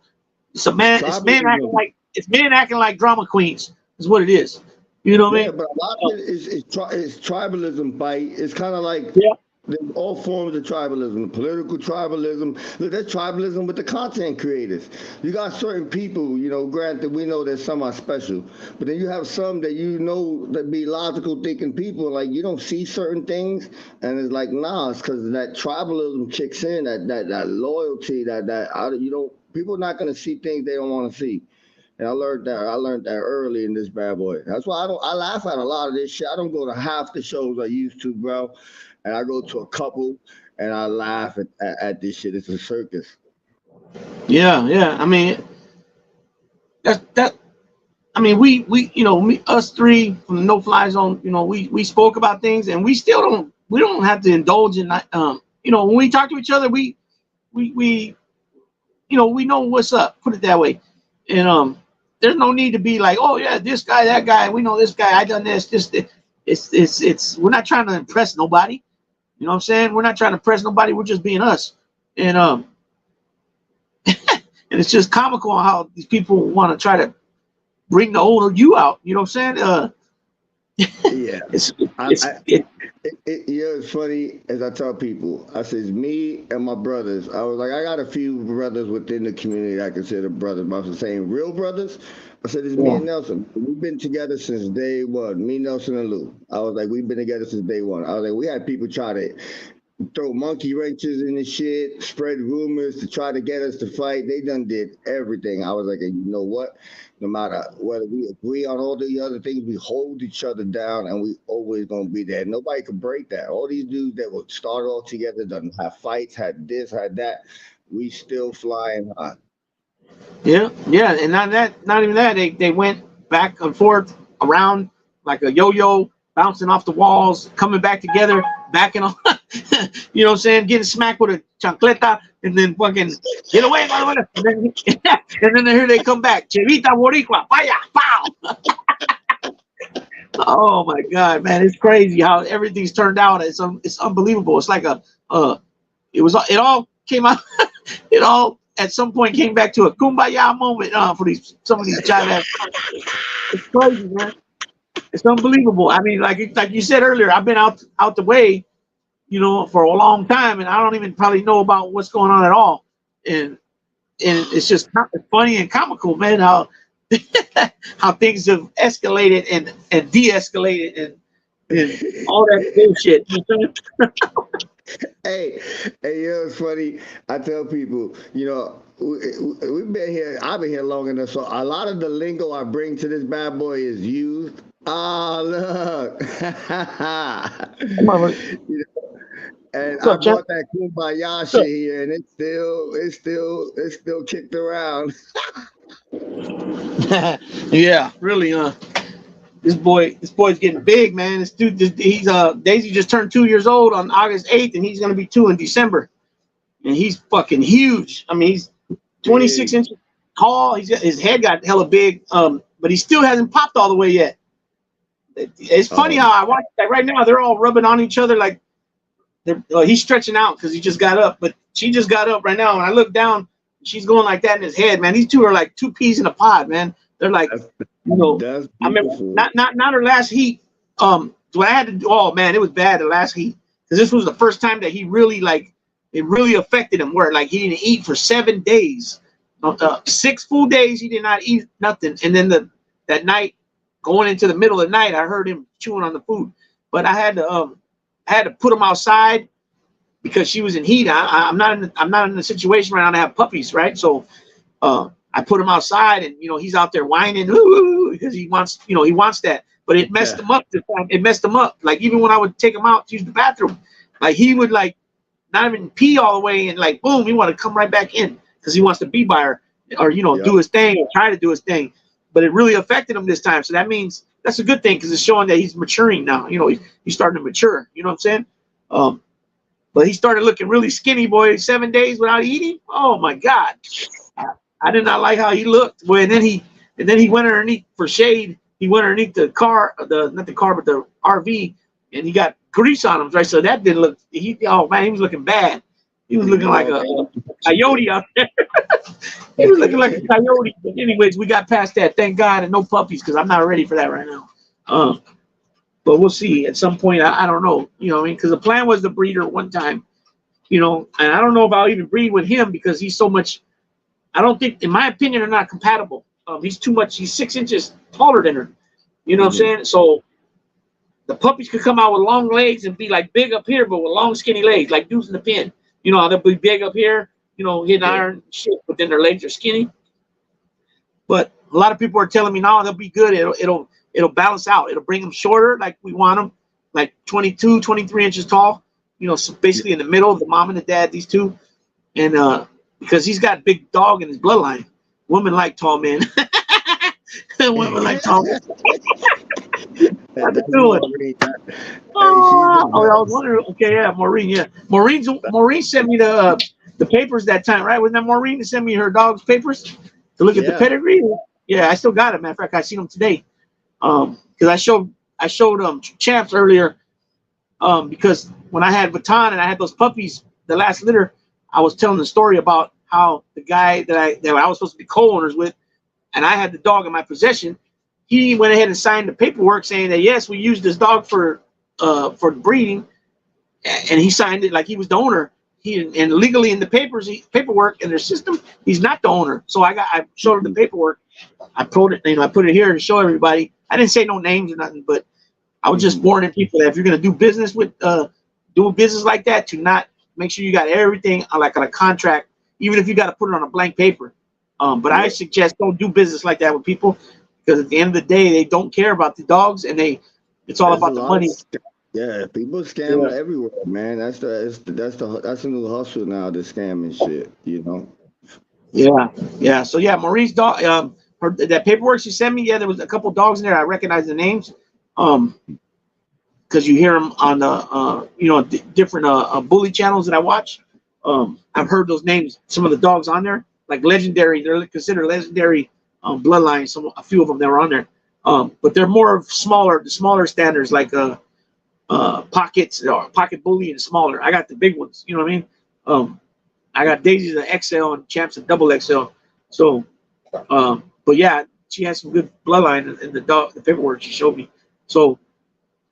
it's a It's man. tribalism. It's men acting like drama queens. Is what it is. You know what I Yeah, mean? but a lot Uh, of it is tribalism fight. It's kind of like yeah. There's all forms of tribalism, political tribalism. Look, there's tribalism with the content creators. You got certain people, granted, we know that some are special, but then you have some that that be logical thinking people, like you don't see certain things, and it's like, nah, it's because that tribalism kicks in, that loyalty, people are not going to see things they don't want to see. And I learned that. I learned that early in this bad boy. That's why I laugh at a lot of this shit. I don't go to half the shows I used to, bro. And I go to a couple, and I laugh at this shit. It's a circus. Yeah, yeah. I mean, that. I mean, us three from the No Fly Zone. We spoke about things, and we still don't. We don't have to indulge in. When we talk to each other, we we know what's up. Put it that way, and there's no need to be like, oh yeah, this guy, that guy. We know this guy. I done this. It's. We're not trying to impress nobody. You know what I'm saying? We're not trying to impress nobody. We're just being us, and and it's just comical how these people want to try to bring the older you out. You know what I'm saying? Yeah. It's funny as I tell people. I says me and my brothers. I was like, I got a few brothers within the community that I consider brothers. But I was saying real brothers. I said it's me and Nelson. We've been together since day one. Me, Nelson, and Lou. I was like, we've been together since day one. I was like, we had people try to throw monkey wrenches in the shit, spread rumors to try to get us to fight. They done did everything. I was like, you know what? No matter whether we agree on all the other things, we hold each other down, and we always gonna be there. Nobody can break that. All these dudes that would start all together, done have fights, had this, had that. We still flying high. Yeah, yeah, and not even that. They went back and forth around like a yo-yo, bouncing off the walls, coming back together, backing on. You know what I'm saying? Getting smacked with a chancleta, and then fucking get away, and then here they come back. Chivita Boricua, vaya, pow! Oh my God, man, it's crazy how everything's turned out. It's unbelievable. It's like it all came out. It all at some point came back to a kumbaya moment for some of these jive. It's crazy, man. It's unbelievable. I mean, like you said earlier, I've been out the way, for a long time, and I don't even probably know about what's going on at all. And it's just funny and comical, man, how how things have escalated and de-escalated and all that bullshit. Hey, it's funny. I tell people, we've been here. I've been here long enough, so a lot of the lingo I bring to this bad boy is used. Ah, look. Come on, And I brought that kumbaya shit here, and it's still kicked around. Yeah, really, this boy's getting big, man. This dude, he's Daisy just turned 2 years old on August 8th, and he's gonna be 2 in December. And he's fucking huge. I mean, he's 26 inches tall. His head got hella big, but he still hasn't popped all the way yet. It's funny how I watch that right now. They're all rubbing on each other like he's stretching out because he just got up, but she just got up right now. And I look down, she's going like that in his head, man. These two are like two peas in a pod, man. They're like, I remember not her last heat. When I had to, oh man, it was bad the last heat because this was the first time that he really it really affected him. Where like he didn't eat for 7 days, 6 full days he did not eat nothing, and then that night going into the middle of the night, I heard him chewing on the food, but I had to put him outside because she was in heat. I'm not in the situation right now to have puppies, right? So I put him outside, and he's out there whining because he wants that. But it messed him up this time. It messed him up. Like even when I would take him out to use the bathroom, like he would like not even pee all the way, and like boom, he want to come right back in because he wants to be by her or do his thing or try to do his thing. But it really affected him this time. So that means that's a good thing because it's showing that he's maturing now. He's starting to mature. You know what I'm saying? But he started looking really skinny, boy. 7 days without eating. Oh my God, I did not like how he looked. Boy, and then he went underneath for shade. He went underneath the car, not the car, but the RV, and he got grease on him. Right, so that didn't look. Oh man, he was looking bad. He was looking like a coyote out there. He was looking like a coyote. But anyways, we got past that. Thank God, and no puppies because I'm not ready for that right now. but we'll see at some point. I don't know, you know what I mean? Because the plan was to breed her one time, you know, and I don't know if I'll even breed with him because he's so much. I don't think, in my opinion, they're not compatible. He's too much. He's 6 inches taller than her. You know what I'm Mm-hmm. saying? So the puppies could come out with long legs and be like big up here, but with long skinny legs, like dudes in the pen. You know, they'll be big up here, you know, hitting Yeah. iron shit, but then their legs are skinny. But a lot of people are telling me, no, they'll be good. It'll balance out. It'll bring them shorter, like we want them, like 22, 23 inches tall. You know, so basically in the middle, the mom and the dad, these two, and because he's got big dog in his bloodline. Women like tall men. Women like tall men. How's it That's doing? Maureen. Hey, she's the Oh, I was best. wondering. Okay, yeah, Maureen. Yeah, Maureen sent me the papers that time, right? Wasn't that Maureen to send me her dog's papers to look at the Yeah. pedigree? Yeah, I still got it. Matter of fact, I seen them today. Because I showed Champs earlier. Because when I had Baton and I had those puppies, the last litter, I was telling the story about how the guy that I was supposed to be co-owners with, and I had the dog in my possession. He went ahead and signed the paperwork saying that yes, we used this dog for breeding, and he signed it like he was the owner. And legally in the paperwork in their system, he's not the owner. So I showed him the paperwork. I put it, I put it here to show everybody. I didn't say no names or nothing, but I was just Mm-hmm. warning people that if you're gonna do business with doing business like that, to not make sure you got everything like on a contract, even if you got to put it on a blank paper. But I Yeah. suggest don't do business like that with people because at the end of the day, they don't care about the dogs and it's all There's a about the lot of money. yeah. People scamming Yeah, everywhere, man. That's the new hustle now. The scamming shit. You know. yeah, yeah. So yeah, Maurice dog. That paperwork she sent me. Yeah, there was a couple dogs in there. I recognize the names. Um, because you hear them on the different bully channels that I watch. I've heard those names. Some of the dogs on there, like legendary, they're considered legendary bloodlines. A few of them that were on there, but they're more of the smaller standards like pockets or pocket bully and smaller. I got the big ones. You know what I mean? I got Daisy's an XL and Champs a double XL. So, but yeah, she has some good bloodline in the paperwork she showed me. So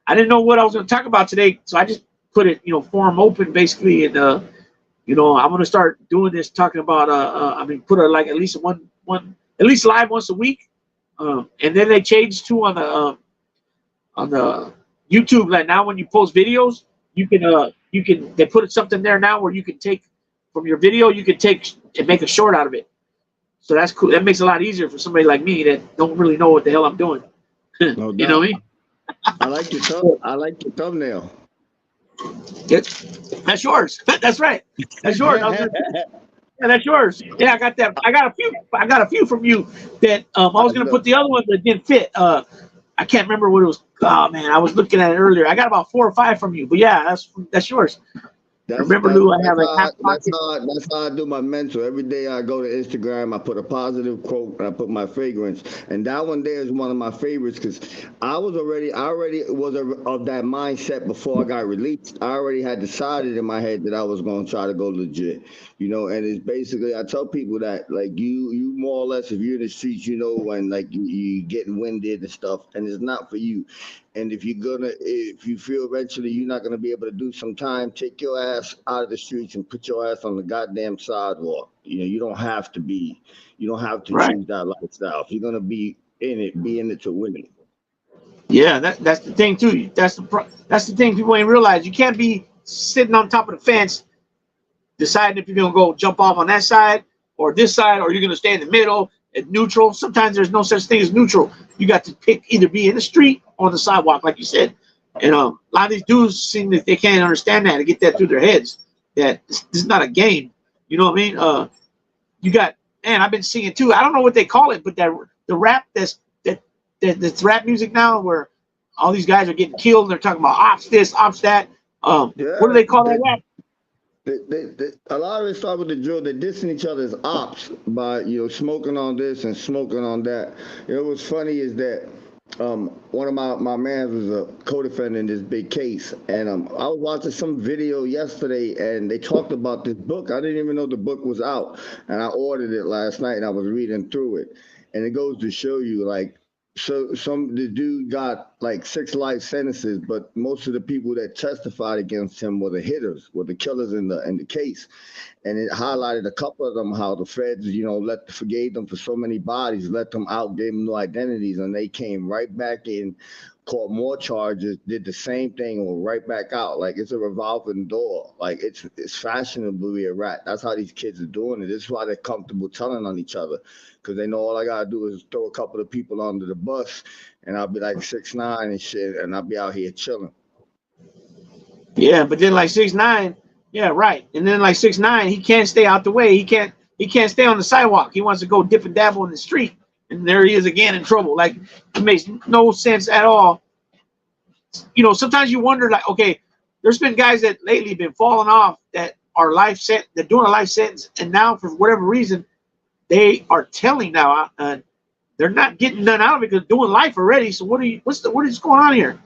I didn't know what I was going to talk about today, so I just put it, forum open basically, and I'm going to start doing this, talking about, put it like at least at least live once a week, and then they changed too on the YouTube. Like now, when you post videos, they put something there now where you can take from your video, you can take and make a short out of it. So that's cool. That makes it a lot easier for somebody like me that don't really know what the hell I'm doing. No You know doubt. what I like your thumbnail. I mean? That's yours. That's right. That's yours. Yeah, that's yours. Yeah, I got that. I got a few. I got a few from you that I I was gonna know. put the other one that didn't fit. I can't remember what it was. Oh man, I was looking at it earlier. I got about 4 or 5 from you, but yeah, that's yours. Remember, Lou, I have a half pocket. That's how I do my mental. Every day I go to Instagram, I put a positive quote, and I put my fragrance. And that one there is one of my favorites because I already was of that mindset before I got released. I already had decided in my head that I was going to try to go legit, And it's basically I tell people that like you more or less if you're in the streets, when like you getting winded and stuff, and it's not for you. And if you feel eventually you're not gonna be able to do some time, take your ass out of the streets and put your ass on the goddamn sidewalk. You don't have to Right. choose that lifestyle. If you're gonna be in it to win it. Yeah, that's the thing too. That's the thing people ain't realize. You can't be sitting on top of the fence deciding if you're gonna go jump off on that side or this side, or you're gonna stay in the middle at neutral. Sometimes there's no such thing as neutral. You got to pick either be in the street or on the sidewalk, like you said. And a lot of these dudes seem that they can't understand that and get that through their heads. That this is not a game. You know what I mean? You got man. I've been singing too. I don't know what they call it, but the rap that's rap music now, where all these guys are getting killed and they're talking about ops this, ops that. What do Yeah, they call that rap? a lot of it start with the drill. They're dissing each other's ops by smoking on this and smoking on that. What's funny is that one of my mans was a co-defendant in this big case, and I was watching some video yesterday, and they talked about this book. I didn't even know the book was out, and I ordered it last night, and I was reading through it, and it goes to show you like so the dude got like 6 life sentences, but most of the people that testified against him were the hitters, were the killers in the case. And it highlighted a couple of them how the feds, forgave them for so many bodies, let them out, gave them new identities, and they came right back in, caught more charges, did the same thing, and were right back out. Like it's a revolving door. Like it's fashionable to be a rat. That's how these kids are doing it. This is why they're comfortable telling on each other, because they know all I gotta do is throw a couple of people under the bus, and I'll be like 6'9" and shit, and I'll be out here chilling. Yeah, but then like 6'9", yeah, right. And then like 6'9", he can't stay out the way. He can't stay on the sidewalk. He wants to go dip and dabble in the street, and there he is again in trouble. Like it makes no sense at all. Sometimes you wonder, like, okay, there's been guys that lately been falling off that are they're doing a life sentence, and now for whatever reason they are telling now. They're not getting none out of it because doing life already. So what is going on here?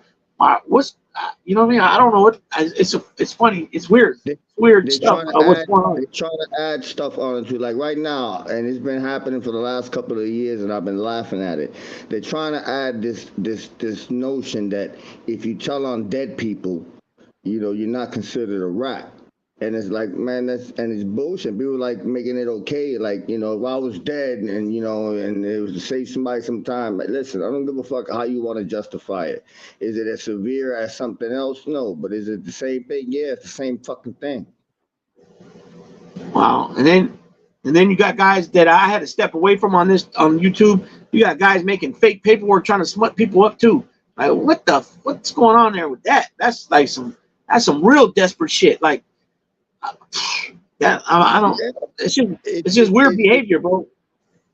You know what I mean? I don't know what. It's funny. It's weird. They, It's weird they're stuff. trying to What's add going on? they're trying to add stuff on it like right now, and it's been happening for the last couple of years, and I've been laughing at it. They're trying to add this notion that if you tell on dead people, you're not considered a rat. And it's like, man, it's bullshit. People like making it okay. Like, if I was dead and it was to save somebody some time, like, listen, I don't give a fuck how you want to justify it. Is it as severe as something else? No. But is it the same thing? Yeah, it's the same fucking thing. Wow. And then you got guys that I had to step away from on YouTube. You got guys making fake paperwork trying to smut people up too. Like what's going on there with that? That's some real desperate shit. Like that I don't. Yeah, It's it, just it, weird it, it, behavior, bro.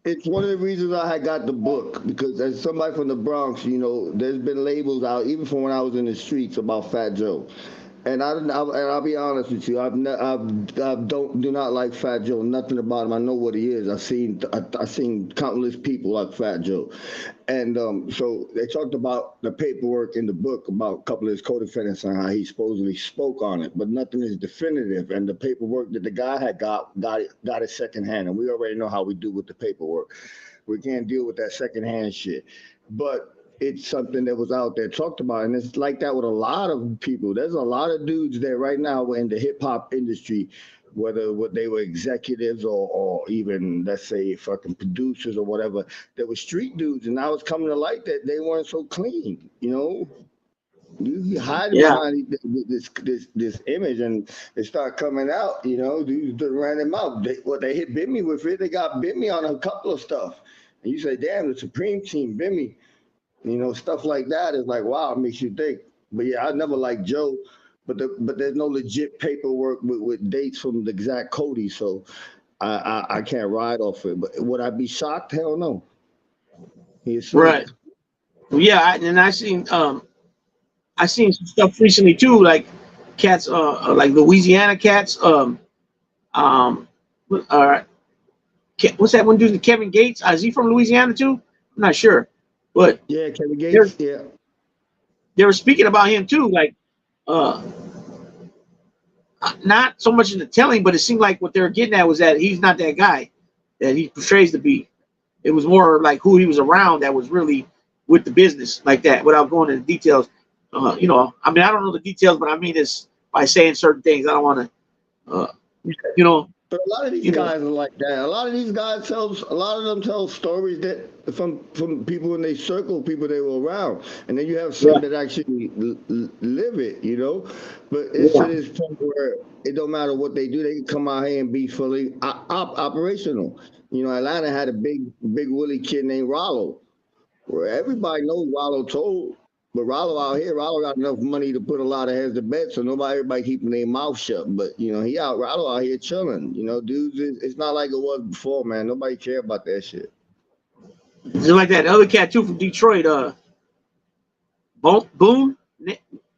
it's one of the reasons I had got the book because as somebody from the Bronx, there's been labels out even from when I was in the streets about Fat Joe. And I'll be honest with you. I don't do not like Fat Joe. Nothing about him. I know what he is. I've seen countless people like Fat Joe, and so they talked about the paperwork in the book about a couple of his co-defendants and how he supposedly spoke on it, but nothing is definitive. And the paperwork that the guy had got it secondhand, and we already know how we do with the paperwork. We can't deal with that secondhand shit. But it's something that was out there talked about, and it's like that with a lot of people. There's a lot of dudes there right now in the hip hop industry, whether what they were executives or even let's say fucking producers or whatever, that were street dudes, and now it's coming to light that they weren't so clean. You hiding Yeah. behind this image, and they start coming out. Dudes that ran them out. They hit Bimmy with it. They got Bimmy on a couple of stuff, and you say, "Damn, the Supreme Team, Bimmy." Stuff like that is like, wow, it makes you think. But yeah, I never liked Joe, but there's no legit paperwork with dates from the exact Cody, so I can't ride off it. But would I be shocked? Hell no. He Right. assumed. Well, yeah. I seen some stuff recently too, like cats, like Louisiana cats. Um, uh, what's that one dude? Kevin Gates. Is he from Louisiana too? I'm not sure, but Yeah, Kevin they're Gates. Yeah, they were speaking about him too. Like, uh, not so much in the telling, but it seemed like what they were getting at was that he's not that guy that he portrays to be. It was more like who he was around that was really with the business like that. Without going into details, I mean, I don't know the details, but I mean this by saying certain things. I don't want to, you know, but a lot of these you know, guys are like that. A lot of these guys a lot of them tell stories that from people in their circle, people they were around, and then you have some yeah, that actually live it. But it's to yeah, this point where it don't matter what they do, they can come out here and be fully operational. Atlanta had a big Willie kid named Rollo, where everybody knows Rollo told. But Rollo out here, Rollo got enough money to put a lot of heads to bed, so everybody keeping their mouth shut. But Rollo out here chilling. Dudes, it's not like it was before, man. Nobody care about that shit. just like that other cat too from Detroit, Boone,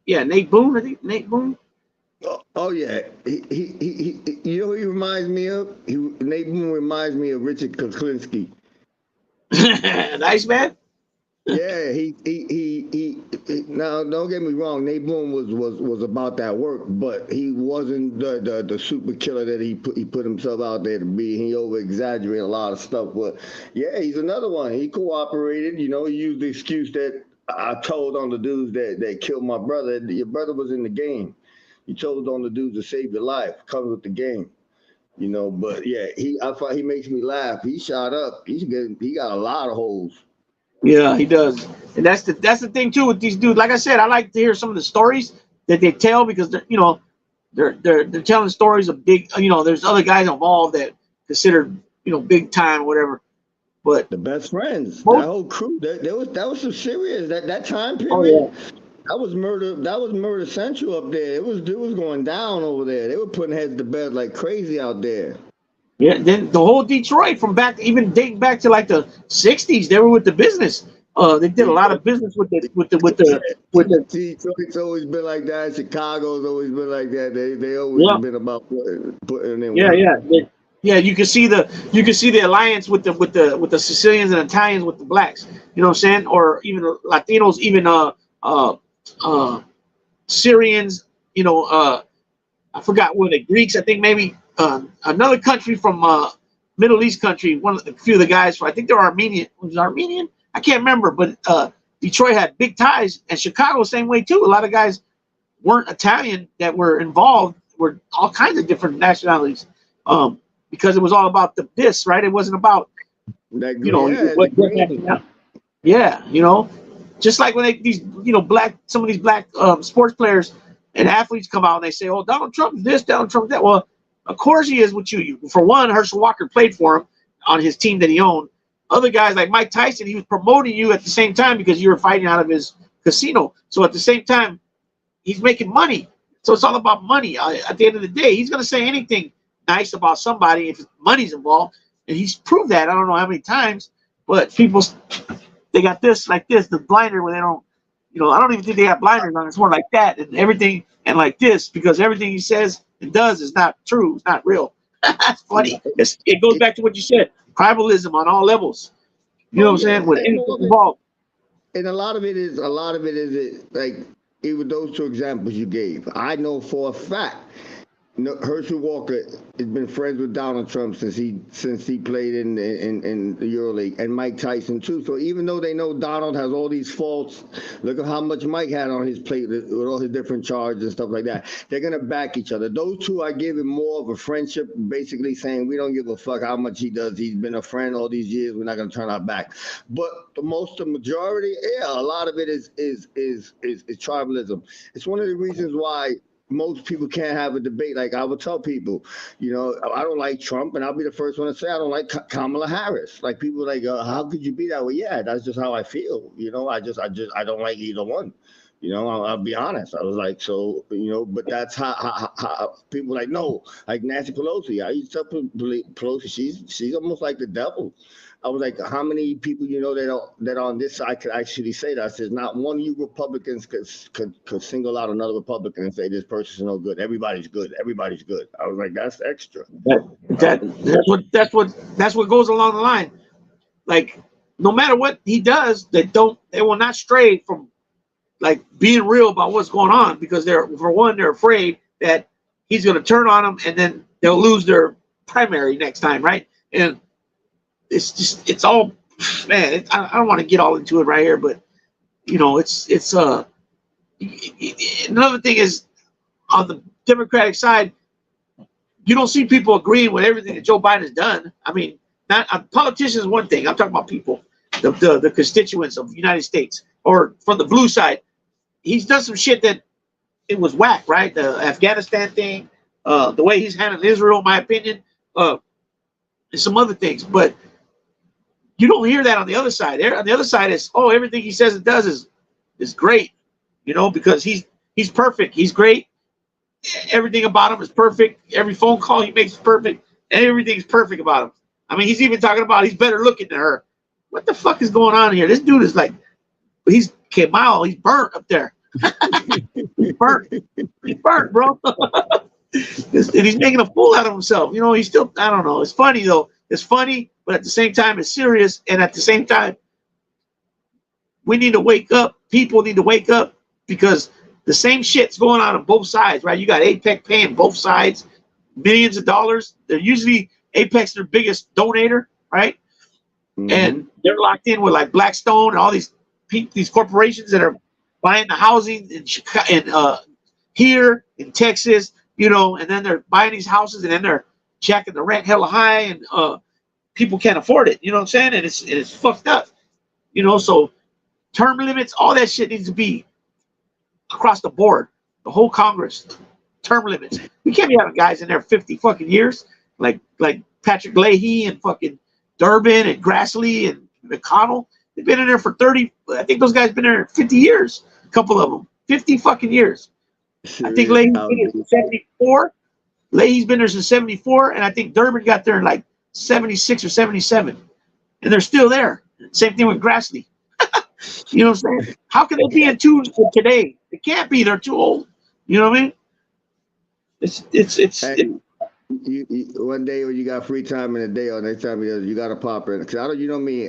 yeah, Nate Boone, I think Nate Boone. Oh yeah, you know who he reminds me of? Nate Boone reminds me of Richard Kuklinski. Nice man. Yeah, now don't get me wrong. Nate Boone was about that work, but he wasn't the super killer that he put himself out there to be. He over exaggerated a lot of stuff, but yeah, he's another one. He cooperated. He used the excuse that I told on the dudes that killed my brother. Your brother was in the game. You told on the dudes to save your life. Comes with the game. But yeah, I thought he makes me laugh. He shot up. He got a lot of holes. Yeah, he does, and that's the thing too with these dudes. Like I said, I like to hear some of the stories that they tell because they're telling stories of big. There's other guys involved that considered big time, whatever. But The best friends, that most, whole crew, that was some serious that time oh period. yeah, That was murder. That was murder central up there. It was going down over there. They were putting heads to bed like crazy out there. yeah. Then the whole Detroit from back, even dating back to like the '60s, they were with the business. They did a lot of business with the. Detroit's always been like that. Chicago's always been like that. They always Yeah, been about putting in yeah, work. yeah. Yeah, you can see the alliance with the Sicilians and Italians with the blacks. You know what I'm saying? Or even Latinos, even uh uh Syrians. I forgot what the Greeks. I think maybe another country from Middle East country. A few of the guys. I think they're Armenian. Was it Armenian? I can't remember. But Detroit had big ties, and Chicago same way too. A lot of guys weren't Italian that were involved. Were all kinds of different nationalities. Because it was all about this, right? It wasn't about That you green, know yeah, the what green. nationality. Yeah, just like when these some of these black sports players and athletes come out and they say, "Oh, Donald Trump is this, Donald Trump is that." Well, of course he is with you. For one, Herschel Walker played for him on his team that he owned. Other guys like Mike Tyson, he was promoting you at the same time because you were fighting out of his casino. So at the same time, he's making money. So it's all about money. At the end of the day, he's going to say anything nice about somebody if money's involved, and he's proved that. I don't know how many times, but people they got this like this, the blinder where they don't. I don't even think they have blinders on. It's more like that and everything and like this because everything he says and does is not true. It's not real. That's funny. It goes back to what you said. Tribalism on all levels. You know Oh what I'm yeah, saying? With and anything all of it, involved. and a lot of it is like even those two examples you gave. I know for a fact. No, Herschel Walker has been friends with Donald Trump since he played in the EuroLeague, and Mike Tyson too. So even though they know Donald has all these faults, look at how much Mike had on his plate with all his different charges and stuff like that. They're gonna back each other. Those two are giving more of a friendship, basically saying we don't give a fuck how much he does. He's been a friend all these years. We're not gonna turn our back. But the majority, yeah, a lot of it is tribalism. It's one of the reasons why most people can't have a debate. Like I would tell people, I don't like Trump, and I'll be the first one to say I don't like Kamala Harris. Like people like, how could you be that way? Yeah, that's just how I feel. I don't like either one. I'll be honest. I was like, so, but that's how people like, no, like Nancy Pelosi. I used to tell Pelosi, she's almost like the devil. I was like, how many people that are on this side could actually say that? I said, not one of you Republicans could single out another Republican and say this person's no good. Everybody's good. Everybody's good. I was like, that's extra. That's what goes along the line. Like no matter what he does, they will not stray from like being real about what's going on because they're afraid that he's going to turn on them and then they'll lose their primary next time, right? And it's all, man. I don't want to get all into it right here, but it's another thing is on the Democratic side, you don't see people agreeing with everything that Joe Biden has done. I mean, not politicians is one thing. I'm talking about people, the constituents of the United States, or from the blue side. He's done some shit that it was whack, right? The Afghanistan thing, the way he's handled Israel, in my opinion, and some other things. But you don't hear that on the other side. On the other side is, everything he says and does is great, because he's perfect. He's great. Everything about him is perfect. Every phone call he makes is perfect. And everything's perfect about him. I mean, he's even talking about he's better looking than her. What the fuck is going on here? This dude is like, he's Kemal. He's burnt up there. He's burnt. He's burnt, bro. And he's making a fool out of himself. He's still, I don't know. It's funny, though. It's funny, but at the same time, it's serious. And at the same time, we need to wake up. People need to wake up because the same shit's going on both sides, right? You got APEC paying both sides millions of dollars. They're usually APEC's their biggest donator, right? Mm-hmm. And they're locked in with like Blackstone and all these these corporations that are buying the housing in here in Texas, and then they're buying these houses and then they're jacking the rent hella high, and people can't afford it. You know what I'm saying? And it's fucked up. So term limits, all that shit needs to be across the board. The whole Congress, term limits. We can't be having guys in there 50 fucking years like Patrick Leahy and fucking Durbin and Grassley and McConnell. They've been in there for 30. I think those guys been in there 50 years. A couple of them, 50 fucking years. I think Leahy's been there since 74. Leahy's been there since 74, and I think Durbin got there in like 76 or 77, and they're still there. Same thing with Grassley. You know what I'm saying? How can they be in tune for today? They can't be. They're too old. You know what I mean? Hey, one day when you got free time in the day, or next time you got to pop in. Cause I don't, we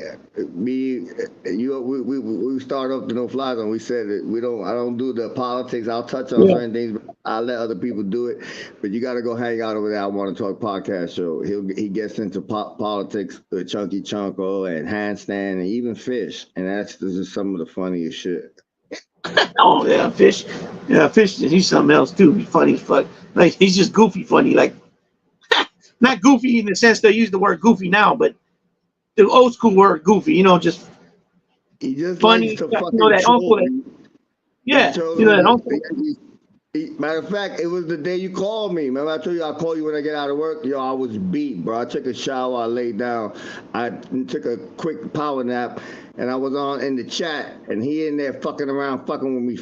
start up the no fly zone. We said that I don't do the politics. I'll touch on certain things, but I'll let other people do it. But you got to go hang out over there. I Want to Talk podcast show. He gets into politics with Chunky Chunko and Handstand and even Fish, and that's just some of the funniest shit. Oh yeah, Fish. Yeah, Fish. He's something else too. He's funny as fuck. Like he's just goofy funny. Like not goofy in the sense they use the word goofy now, but the old school word goofy. Just he just funny. Likes to that uncle. That uncle. Matter of fact, it was the day you called me. Remember I told you I'll call you when I get out of work? Yo, I was beat, bro. I took a shower, I laid down, I took a quick power nap, and I was on in the chat, and he in there fucking with me.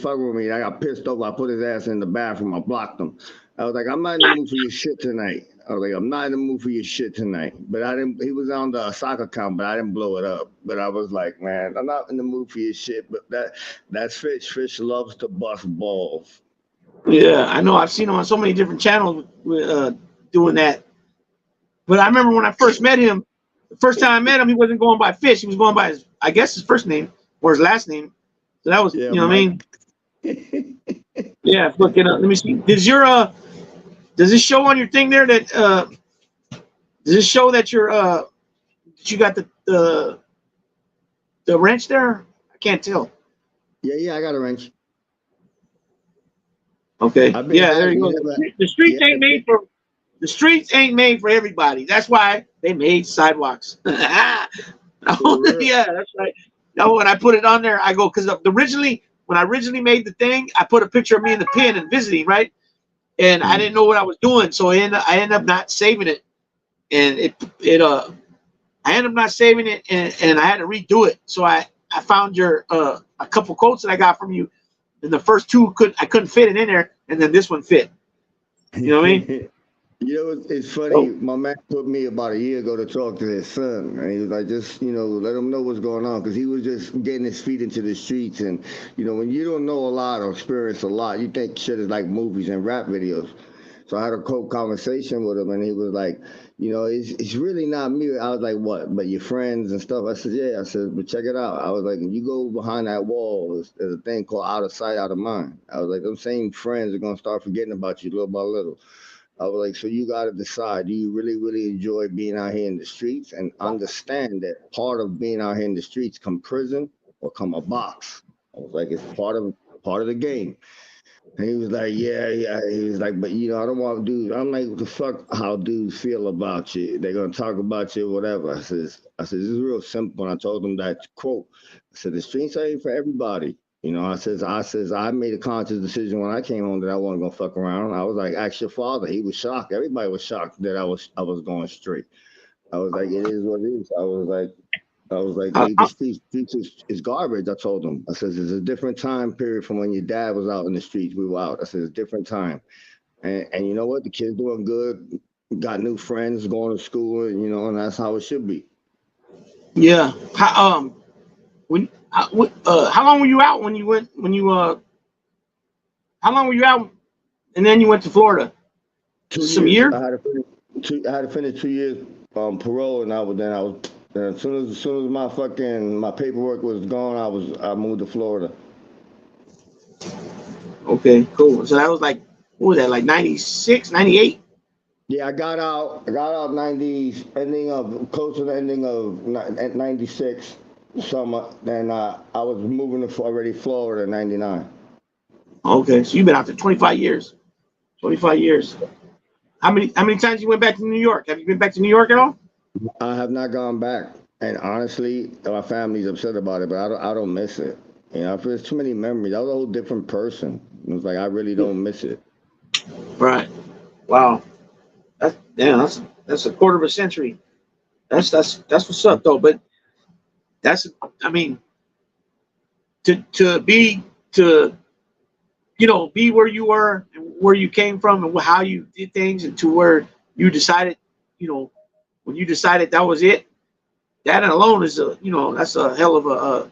And I got pissed off. I put his ass in the bathroom. I blocked him. I was like, I'm not in the mood for your shit tonight. But I didn't. He was on the soccer account, but I didn't blow it up. But I was like, man, I'm not in the mood for your shit. But that's Fish. Fish loves to bust balls. Yeah, I know. I've seen him on so many different channels doing that. But I remember when I first met him, the first time I met him, he wasn't going by Fish. He was going by his first name or his last name. So that was, you know what I mean? Yeah, fucking. Let me see. Does this show on your thing there that does this show that that you got the wrench there? I can't tell. Yeah, I got a wrench. Okay. Yeah, there you go. The streets ain't made for everybody. That's why they made sidewalks. Yeah, that's right. Now when I put it on there, I go because when I originally made the thing, I put a picture of me in the pen and visiting, right? And I didn't know what I was doing, so I ended up not saving it, and I ended up not saving it, and I had to redo it. So I found your a couple quotes that I got from you. And the first two I couldn't fit it in there, and then this one fit. You know what I mean? It's funny. My man put me about a year ago to talk to his son, and he was like, just let him know what's going on, because he was just getting his feet into the streets, and when you don't know a lot or experience a lot, you think shit is like movies and rap videos. So I had a cold conversation with him, and he was like, it's really not me. I was like, what? But your friends and stuff? I said, yeah. I said, but check it out. I was like, if you go behind that wall, there's a thing called out of sight, out of mind. I was like, them same friends are going to start forgetting about you little by little. I was like, so you got to decide, do you really, really enjoy being out here in the streets, and understand that part of being out here in the streets come prison or come a box. I was like, it's part of the game. And he was like, yeah. He was like, but I don't want dudes. I'm like, what the fuck how dudes feel about you? They're gonna talk about you, whatever. I says, this is real simple. And I told him that quote. I said, the streets ain't for everybody. I says, I made a conscious decision when I came home that I wasn't gonna fuck around. I was like, ask your father. He was shocked. Everybody was shocked that I was going straight. I was like, it is what it is. I was like, hey, the streets is garbage. I told him. I said, it's a different time period from when your dad was out in the streets. We were out. I said, it's a different time. And you know what? The kids doing good, got new friends, going to school, and that's how it should be. Yeah. How long were you out how long were you out and then you went to Florida? 2 years. Some years? I had to finish 2 years parole, and I was as soon as my paperwork was gone, I moved to Florida. Okay, cool. So that was like, what was that, like 96, 98? Yeah, I got out 90s, close to the ending of 96. summer. Then I was moving to already Florida in '99. Okay, so you've been out there 25 years. 25 years. How many times you went back to New York? Have you been back to New York at all? I have not gone back, and honestly, my family's upset about it, but I don't miss it. You know, there's too many memories. I was a whole different person. It's like I really don't miss it. Right. Wow. That's damn. That's a quarter of a century. That's what's up though. But that's I mean to be to be where you were and where you came from and how you did things and to where you decided you know when you decided that was it. That alone is that's a hell of a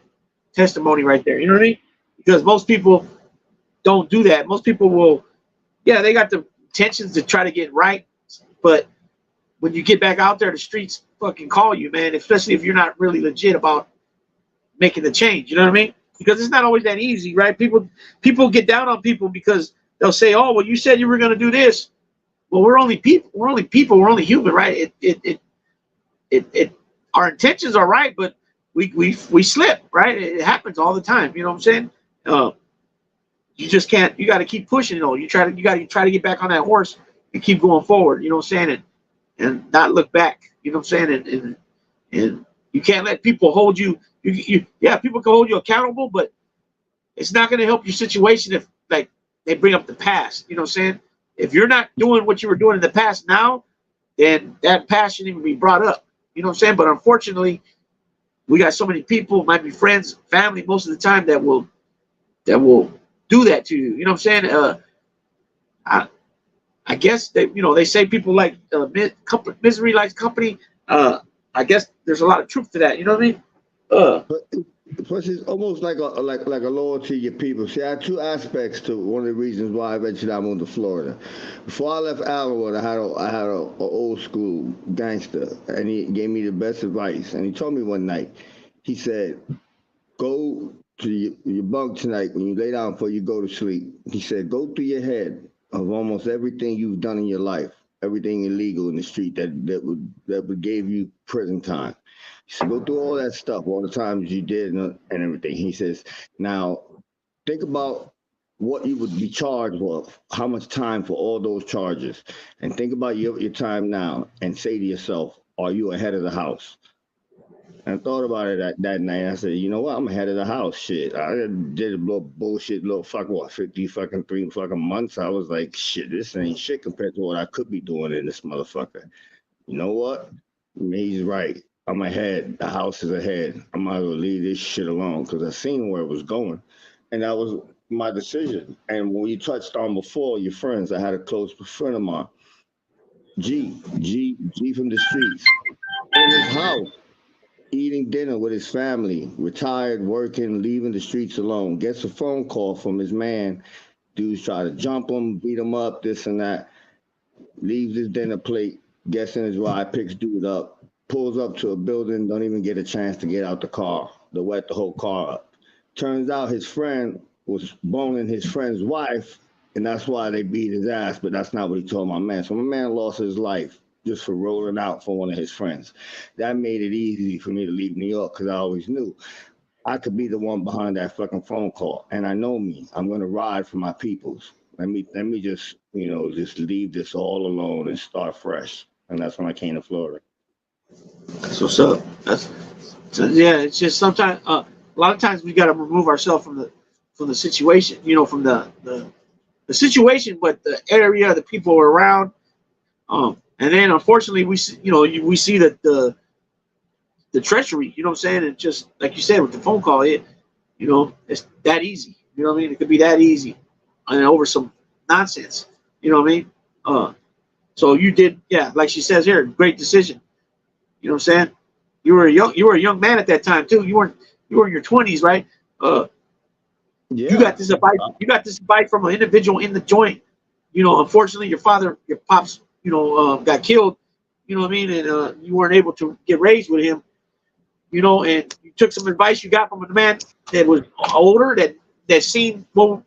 testimony right there. You know what I mean? Because most people don't do that. Most people will, yeah, they got the intentions to try to get right, but when you get back out there, the streets fucking call you, man. Especially if you're not really legit about making the change. You know what I mean? Because it's not always that easy, right? People get down on people because they'll say, "Oh, well, you said you were going to do this." Well, we're only people. We're only people. We're only human, right? It our intentions are right, but we slip, right? It happens all the time. You know what I'm saying? Uh, you just can't. You got to keep pushing. You got to try to get back on that horse and keep going forward. You know what I'm saying? And not look back. You know what I'm saying? And you can't let people hold you. Yeah, people can hold you accountable, but it's not going to help your situation if like they bring up the past. You know what I'm saying? If you're not doing what you were doing in the past now, then that past shouldn't even be brought up. You know what I'm saying? But unfortunately, we got so many people, might be friends, family, most of the time that will do that to you. You know what I'm saying? I I guess they say people like misery likes company. I guess there's a lot of truth to that. You know what I mean? Uh, But plus, it's almost like a loyalty to your people. See, I had two aspects to one of the reasons why eventually I moved to Florida. Before I left Allenwood, I had a old school gangster, and he gave me the best advice. And he told me one night, he said, "Go to your bunk tonight when you lay down before you go to sleep." He said, "Go through your head of almost everything you've done in your life, everything illegal in the street that would give you prison time." He said, "Go through all that stuff, all the times you did and everything." He says, "Now think about what you would be charged with, how much time for all those charges, and think about your time now, and say to yourself, are you ahead of the house?" And I thought about it that night. I said, you know what? I'm ahead of the house. Shit. I did a little bullshit, little fuck what, 50 fucking 3 fucking months. I was like, shit, this ain't shit compared to what I could be doing in this motherfucker. You know what? He's right. I'm ahead. The house is ahead. I might as well leave this shit alone because I seen where it was going. And that was my decision. And when you touched on before, your friends, I had a close friend of mine, G from the streets, in his house eating dinner with his family, retired, working, leaving the streets alone. Gets a phone call from his man. Dudes try to jump him, beat him up, this and that. Leaves his dinner plate, gets in his ride, picks dude up, pulls up to a building, don't even get a chance to get out the car. They wet the whole car up. Turns out his friend was boning his friend's wife, and that's why they beat his ass, but that's not what he told my man. So my man lost his life just for rolling out for one of his friends. That made it easy for me to leave New York because I always knew I could be the one behind that fucking phone call. And I know me. I'm gonna ride for my peoples. Let me just just leave this all alone and start fresh. And that's when I came to Florida. that's what's up. That's so, yeah. It's just sometimes a lot of times we got to remove ourselves from the situation. From the situation, but the area, the people around. And then unfortunately we see, we see that the treachery. You know what I'm saying? And just like you said with the phone call, it's that easy. You know what I mean? It could be that easy, and over some nonsense. You know what I mean? So you did, yeah, like she says here, great decision. You know what I'm saying? You were a young man at that time too. You were in your 20s, right? Uh, you Yeah. got this advice. You got this advice from an individual in the joint. Unfortunately, your pops, got killed. You know what I mean? And you weren't able to get raised with him. And you took some advice you got from a man that was older, that seen, well,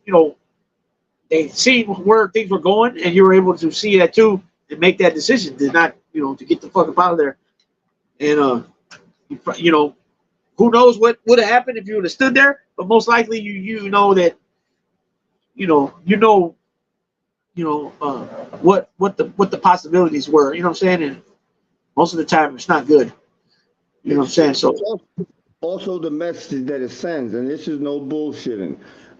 they seen where things were going, and you were able to see that too and make that decision to not, to get the fuck up out of there. And you know, who knows what would have happened if you would have stood there? But most likely, you know that what the possibilities were. You know what I'm saying? And most of the time, it's not good. You know what I'm saying? So Also the message that it sends, and this is no bullshitting.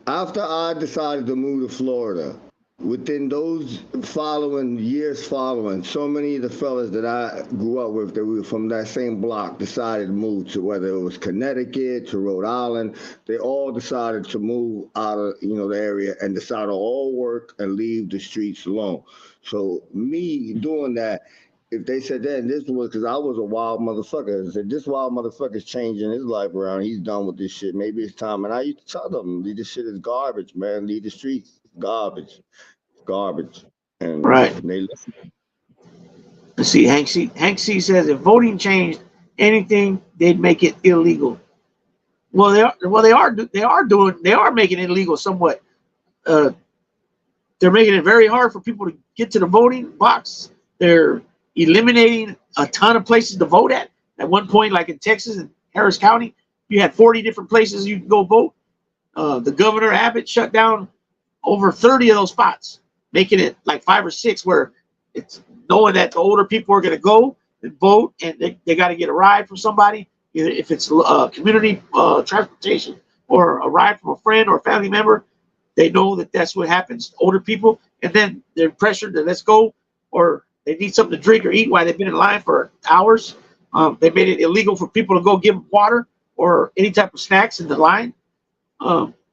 After I decided to move to Florida, within those following years following, so many of the fellas that I grew up with that we were from that same block decided to move to, whether it was Connecticut to Rhode Island. They all decided to move out of the area and decided to all work and leave the streets alone. So me doing that, if they said that, and this was because I was a wild motherfucker. I said, this wild motherfucker's changing his life around. He's done with this shit. Maybe it's time. And I used to tell them, this shit is garbage, man. Leave the streets. Garbage. Garbage. And right. they listen. Let's see. Hank C says if voting changed anything, they'd make it illegal. Well, they are making it illegal somewhat. They're making it very hard for people to get to the voting box. They're eliminating a ton of places to vote at. At one point, like in Texas and Harris County, you had 40 different places you could go vote. The governor Abbott shut down over 30 of those spots, making it like 5 or 6 where it's knowing that the older people are going to go and vote, and they got to get a ride from somebody, either if it's community transportation or a ride from a friend or a family member. They know that that's what happens, older people, and then they're pressured to let's go, or they need something to drink or eat while they've been in line for hours. They made it illegal for people to go give them water or any type of snacks in the line.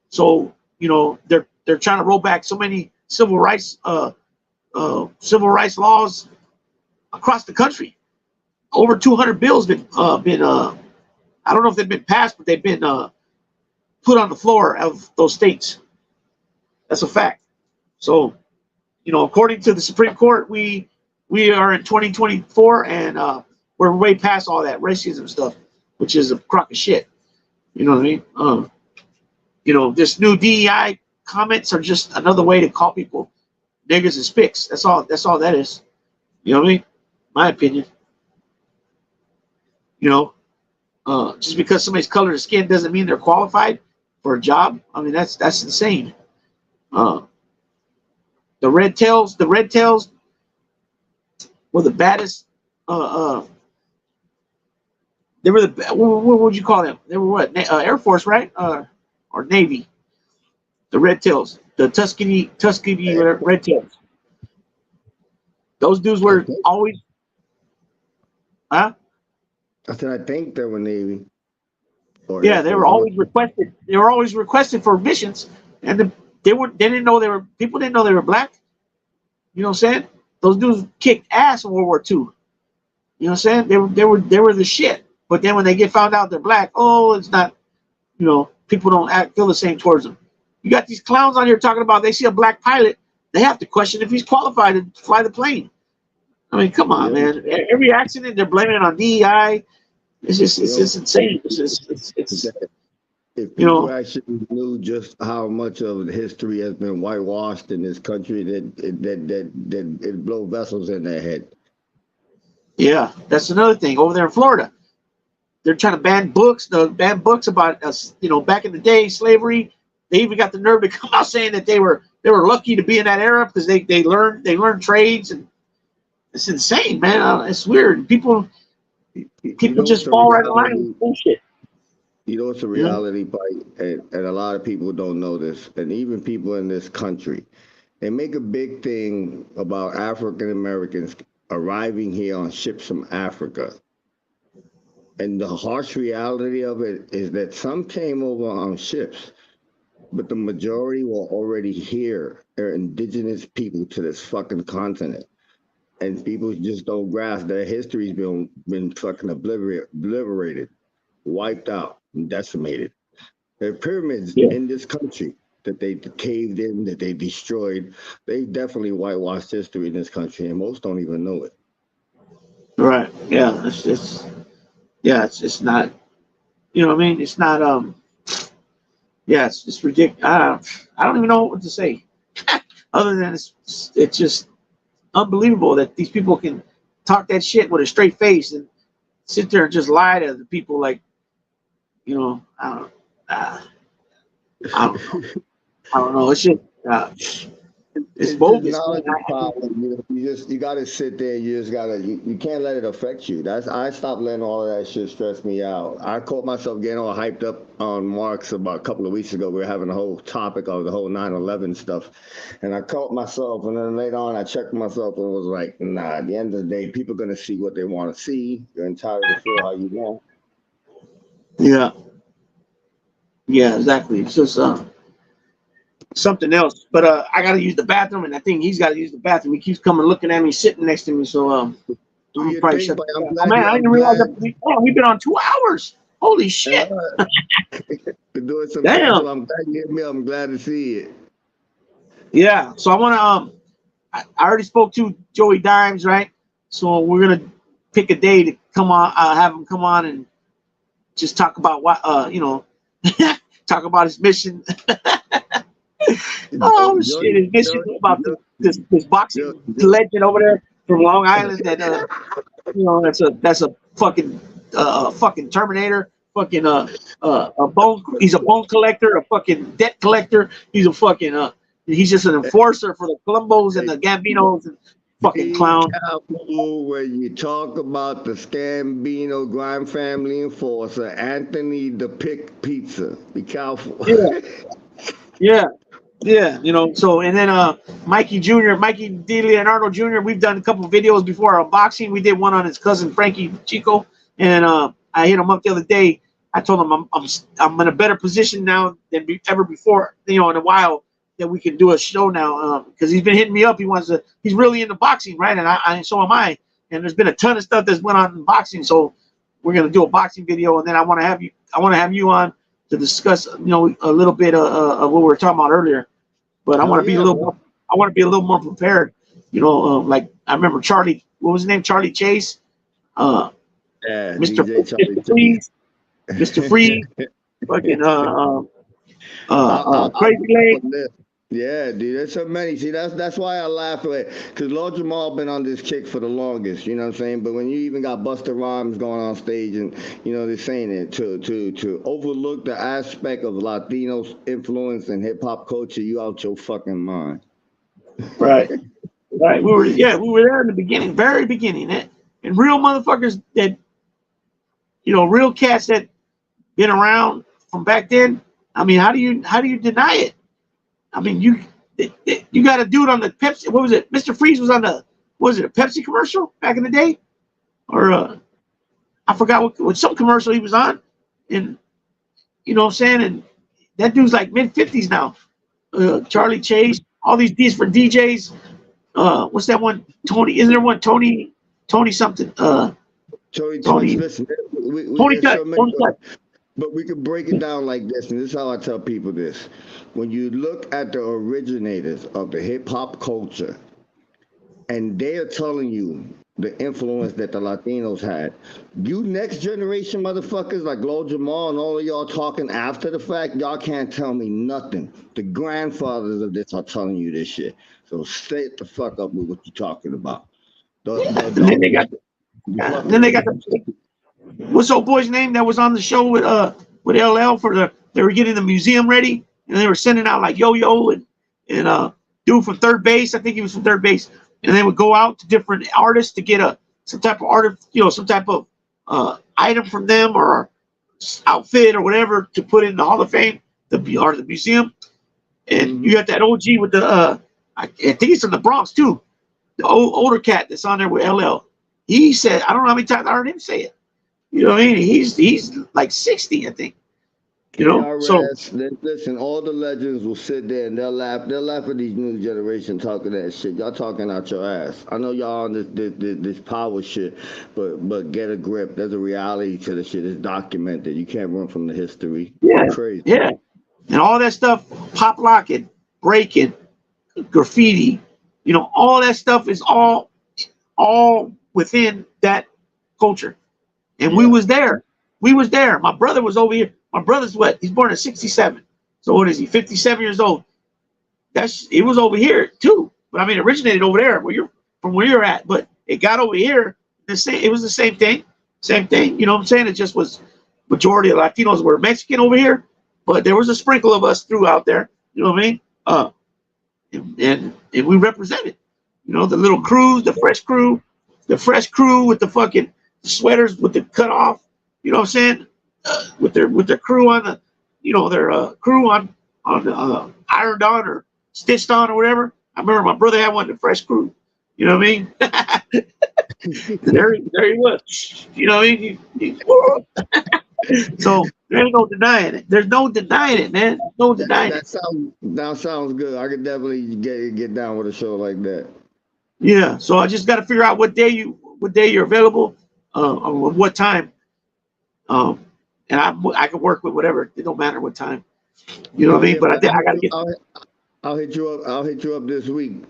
So they're trying to roll back so many civil rights laws across the country. Over 200 bills been I don't know if they've been passed, but they've been put on the floor of those states. That's a fact. So, according to the Supreme Court, we are in 2024, and we're way past all that racism stuff, which is a crock of shit. You know what I mean? This new DEI comments are just another way to call people niggers and spics. That's all that is. You know what I mean? My opinion. Just because somebody's color of skin doesn't mean they're qualified for a job. I mean, that's insane. The red tails were the baddest. They were what would you call them? They were what? Air Force, right? Or Navy. The red tails, the Tuskegee red tails. Those dudes were always, huh? I said I think they were Navy. Yeah, they were always requested. They were always requested for missions, and they didn't know people didn't know they were black. You know what I'm saying? Those dudes kicked ass in World War II. You know what I'm saying? They were the shit. But then when they get found out they're black, it's not. People don't feel the same towards them. You got these clowns on here talking about they see a black pilot, they have to question if he's qualified to fly the plane. I mean, come on, man. Every accident they're blaming it on DEI. It's just insane. It's if people actually knew just how much of history has been whitewashed in this country, that it blow vessels in their head. Yeah, that's another thing. Over there in Florida, they're trying to ban books about us. Back in the day, slavery. They even got the nerve to come out saying that they were lucky to be in that era because they learned trades, and it's insane, man. It's weird. People just fall right in line with bullshit. It's a reality, and a lot of people don't know this, and even people in this country, they make a big thing about African Americans arriving here on ships from Africa. And the harsh reality of it is that some came over on ships, but the majority were already here. They're indigenous people to this fucking continent. And people just don't grasp their history's been fucking obliterated, wiped out, and decimated. There are pyramids in this country that they caved in, that they destroyed. They definitely whitewashed history in this country, and most don't even know it. Right. Yeah. It's not. You know what I mean? It's not. It's ridiculous. I don't even know what to say, other than it's just unbelievable that these people can talk that shit with a straight face and sit there and just lie to the people like, You know, uh, I don't know. I don't know. It's just it's It's just bogus, man. knowledge is power. You gotta sit there. You just gotta. You can't let it affect you. That's I stopped letting all of that shit stress me out. I caught myself getting all hyped up on Marx about a couple of weeks ago. We were having a whole topic of the whole 9/11 stuff, and I caught myself. And then later on, I checked myself and was like, Nah. At the end of the day, people are gonna see what they want to see. You're entitled to feel how you want. Yeah, yeah, exactly. It's just something else. But I gotta use the bathroom, and I think he's gotta use the bathroom. He keeps coming, looking at me, sitting next to me. So Do I'm your probably thing, shut. but I'm Oh glad man, you. I I'm didn't realize glad. that we've been on 2 hours. Holy Uh, shit! We're doing some catch up. Damn. I'm glad you hit me up. I'm glad to see it. Yeah. So I wanna I already spoke to Joey Dimes, right? So we're gonna pick a day to come on. Have him come on and just talk about what talk about his mission. Oh shit, his mission about this Joe, boxing legend over there from Long Island that that's a fucking Terminator, fucking a bone. He's a bone collector, a fucking debt collector. He's a fucking he's just an enforcer for the Columbos and the Gambinos and fucking be clown. careful when you talk about the Scambino Grime family enforcer, Anthony the Pick Pizza. Be careful. Yeah, yeah. Yeah, so and then Mikey Jr., Mikey D. Leonardo Jr., we've done a couple of videos before on boxing. We did one on his cousin Frankie Chico, and I hit him up the other day. I told him I'm in a better position now than ever before, in a while, that we can do a show now, because he's been hitting me up. He's really into boxing, right? And I so am I. And there's been a ton of stuff that's went on in boxing, so we're gonna do a boxing video, and then I want to have you on to discuss, a little bit of what we were talking about earlier. But I Oh want to be a yeah, little more. I want to be a little more prepared. Like I remember Charlie. What was his name? Charlie Chase. yeah, Mr. DJ Charlie Mr. Freeze. Mr. Freeze. Fucking Crazy Leg. Yeah, dude, there's so many. See, that's why I laugh at it, because Lord Jamal been on this kick for the longest. You know what I'm saying? But when you even got Busta Rhymes going on stage, and they're saying it to overlook the aspect of Latinos influence in hip hop culture, you out your fucking mind. Right. Right. We were there in the beginning, very beginning. And real motherfuckers that real cats that been around from back then. I mean, how do you deny it? I mean, you got a dude on the Pepsi. What was it? Mr. Freeze was on a Pepsi commercial back in the day, or I forgot what some commercial he was on, and you know what I'm saying. And that dude's like mid-50s now. Charlie Chase, all these different DJs. What's that one? Tony? Isn't there one Tony something? Tony Listen, Tony there's Cut. so many. Tony Cut. But we can break it down like this, and this is how I tell people this. When you look at the originators of the hip hop culture, and they are telling you the influence that the Latinos had, you next generation motherfuckers like Lil Jamal and all of y'all talking after the fact, y'all can't tell me nothing. The grandfathers of this are telling you this shit. So stay the fuck up with what you're talking about. And then they got what's old boy's name that was on the show with LL they were getting the museum ready, and they were sending out like Yo-Yo and dude from Third Base. I think he was from Third Base, and they would go out to different artists to get some type of artist, some type of item from them or outfit or whatever to put in the Hall of Fame, the museum. And you got that OG with the I think he's from the Bronx too, the older cat that's on there with LL. He said, I don't know how many times I heard him say it. You know what I mean? He's like 60, I think. So Listen, all the legends will sit there and they'll laugh. They'll laugh at these new generation talking that shit. Y'all talking out your ass. I know y'all on this power shit, but get a grip. There's a reality to the shit. It's documented. You can't run from the history. yeah, It's crazy. yeah, and all that stuff, pop locking, breaking, graffiti, all that stuff is all within that culture. And we was there. My brother was over here. My brother's what? He's born in 67. So what is he? 57 years old. It was over here too. But I mean, it originated over there where you're at. But it got over here. It was the same thing. Same thing. You know what I'm saying? It just was majority of Latinos were Mexican over here, but there was a sprinkle of us throughout there. You know what I mean? And we represented. You know, the little crews, the fresh crew with the fucking sweaters with the cut off. You know what I'm saying? With their crew on the, you know, their crew on ironed on or stitched on or whatever. I remember my brother had one, the fresh crew. You know what I mean? there he was. You know what I mean? So there ain't no denying it. There's no denying it, man. No denying it. That sounds good. I could definitely get down with a show like that. Yeah. So I just got to figure out what day you're available, or what time. And I can work with whatever. It don't matter what time. You know what I mean? But I got to get. I'll hit you up. I'll hit you up this week.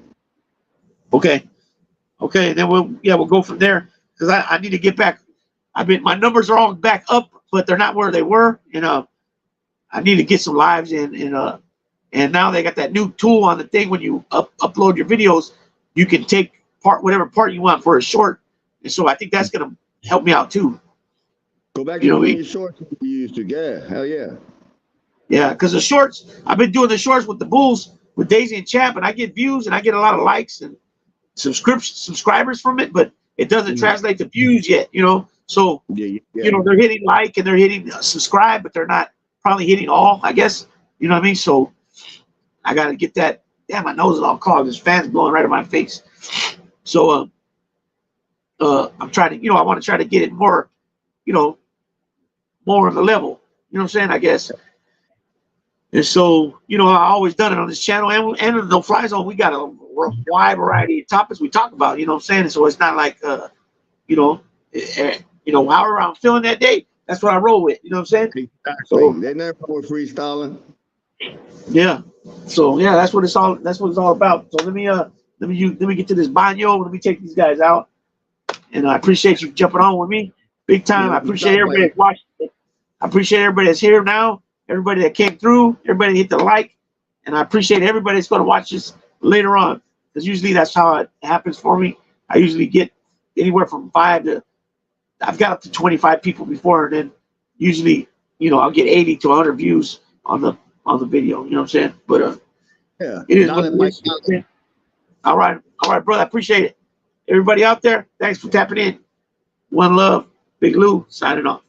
Okay. And then we'll go from there, because I need to get back. My numbers are all back up, but they're not where they were. You know, I need to get some lives in, and now they got that new tool on the thing. When you upload your videos, you can take whatever part you want for a short, and so I think that's gonna help me out too. Go back to your shorts you used to. Yeah, hell yeah. Yeah, because the shorts, I've been doing the shorts with the Bulls, with Daisy and Champ, and I get views and I get a lot of likes and subscribers from it, but it doesn't translate to views yet, you know. So you know, they're hitting like and they're hitting subscribe, but they're not probably hitting all, I guess. You know what I mean? So I gotta get that. Damn, my nose is all clogged. This fan's blowing right in my face. So I'm trying to, you know, I want to try to get it more, you know, more on the level. You know what I'm saying? I guess. And so, you know, I always done it on this channel, and in the No Fly Zone, we got a wide variety of topics we talk about. You know what I'm saying? And so it's not like, you know, however I'm feeling that day, that's what I roll with. You know what I'm saying? Exactly. So they never were freestyling. Yeah. So yeah, that's what it's all about. So let me get to this baño. Let me take these guys out. And I appreciate you jumping on with me. Big time. Yeah, I appreciate everybody that's watching. I appreciate everybody that's here now. Everybody that came through, everybody that hit the like, and I appreciate everybody that's going to watch this later on, because usually that's how it happens for me. I usually get anywhere from 5 to, I've got up to 25 people before, and then usually, you know, I'll get 80 to 100 views on the video. You know what I'm saying? But yeah, it is what it is. All right, brother. I appreciate it. Everybody out there, thanks for tapping in. One love, Big Lou signing off.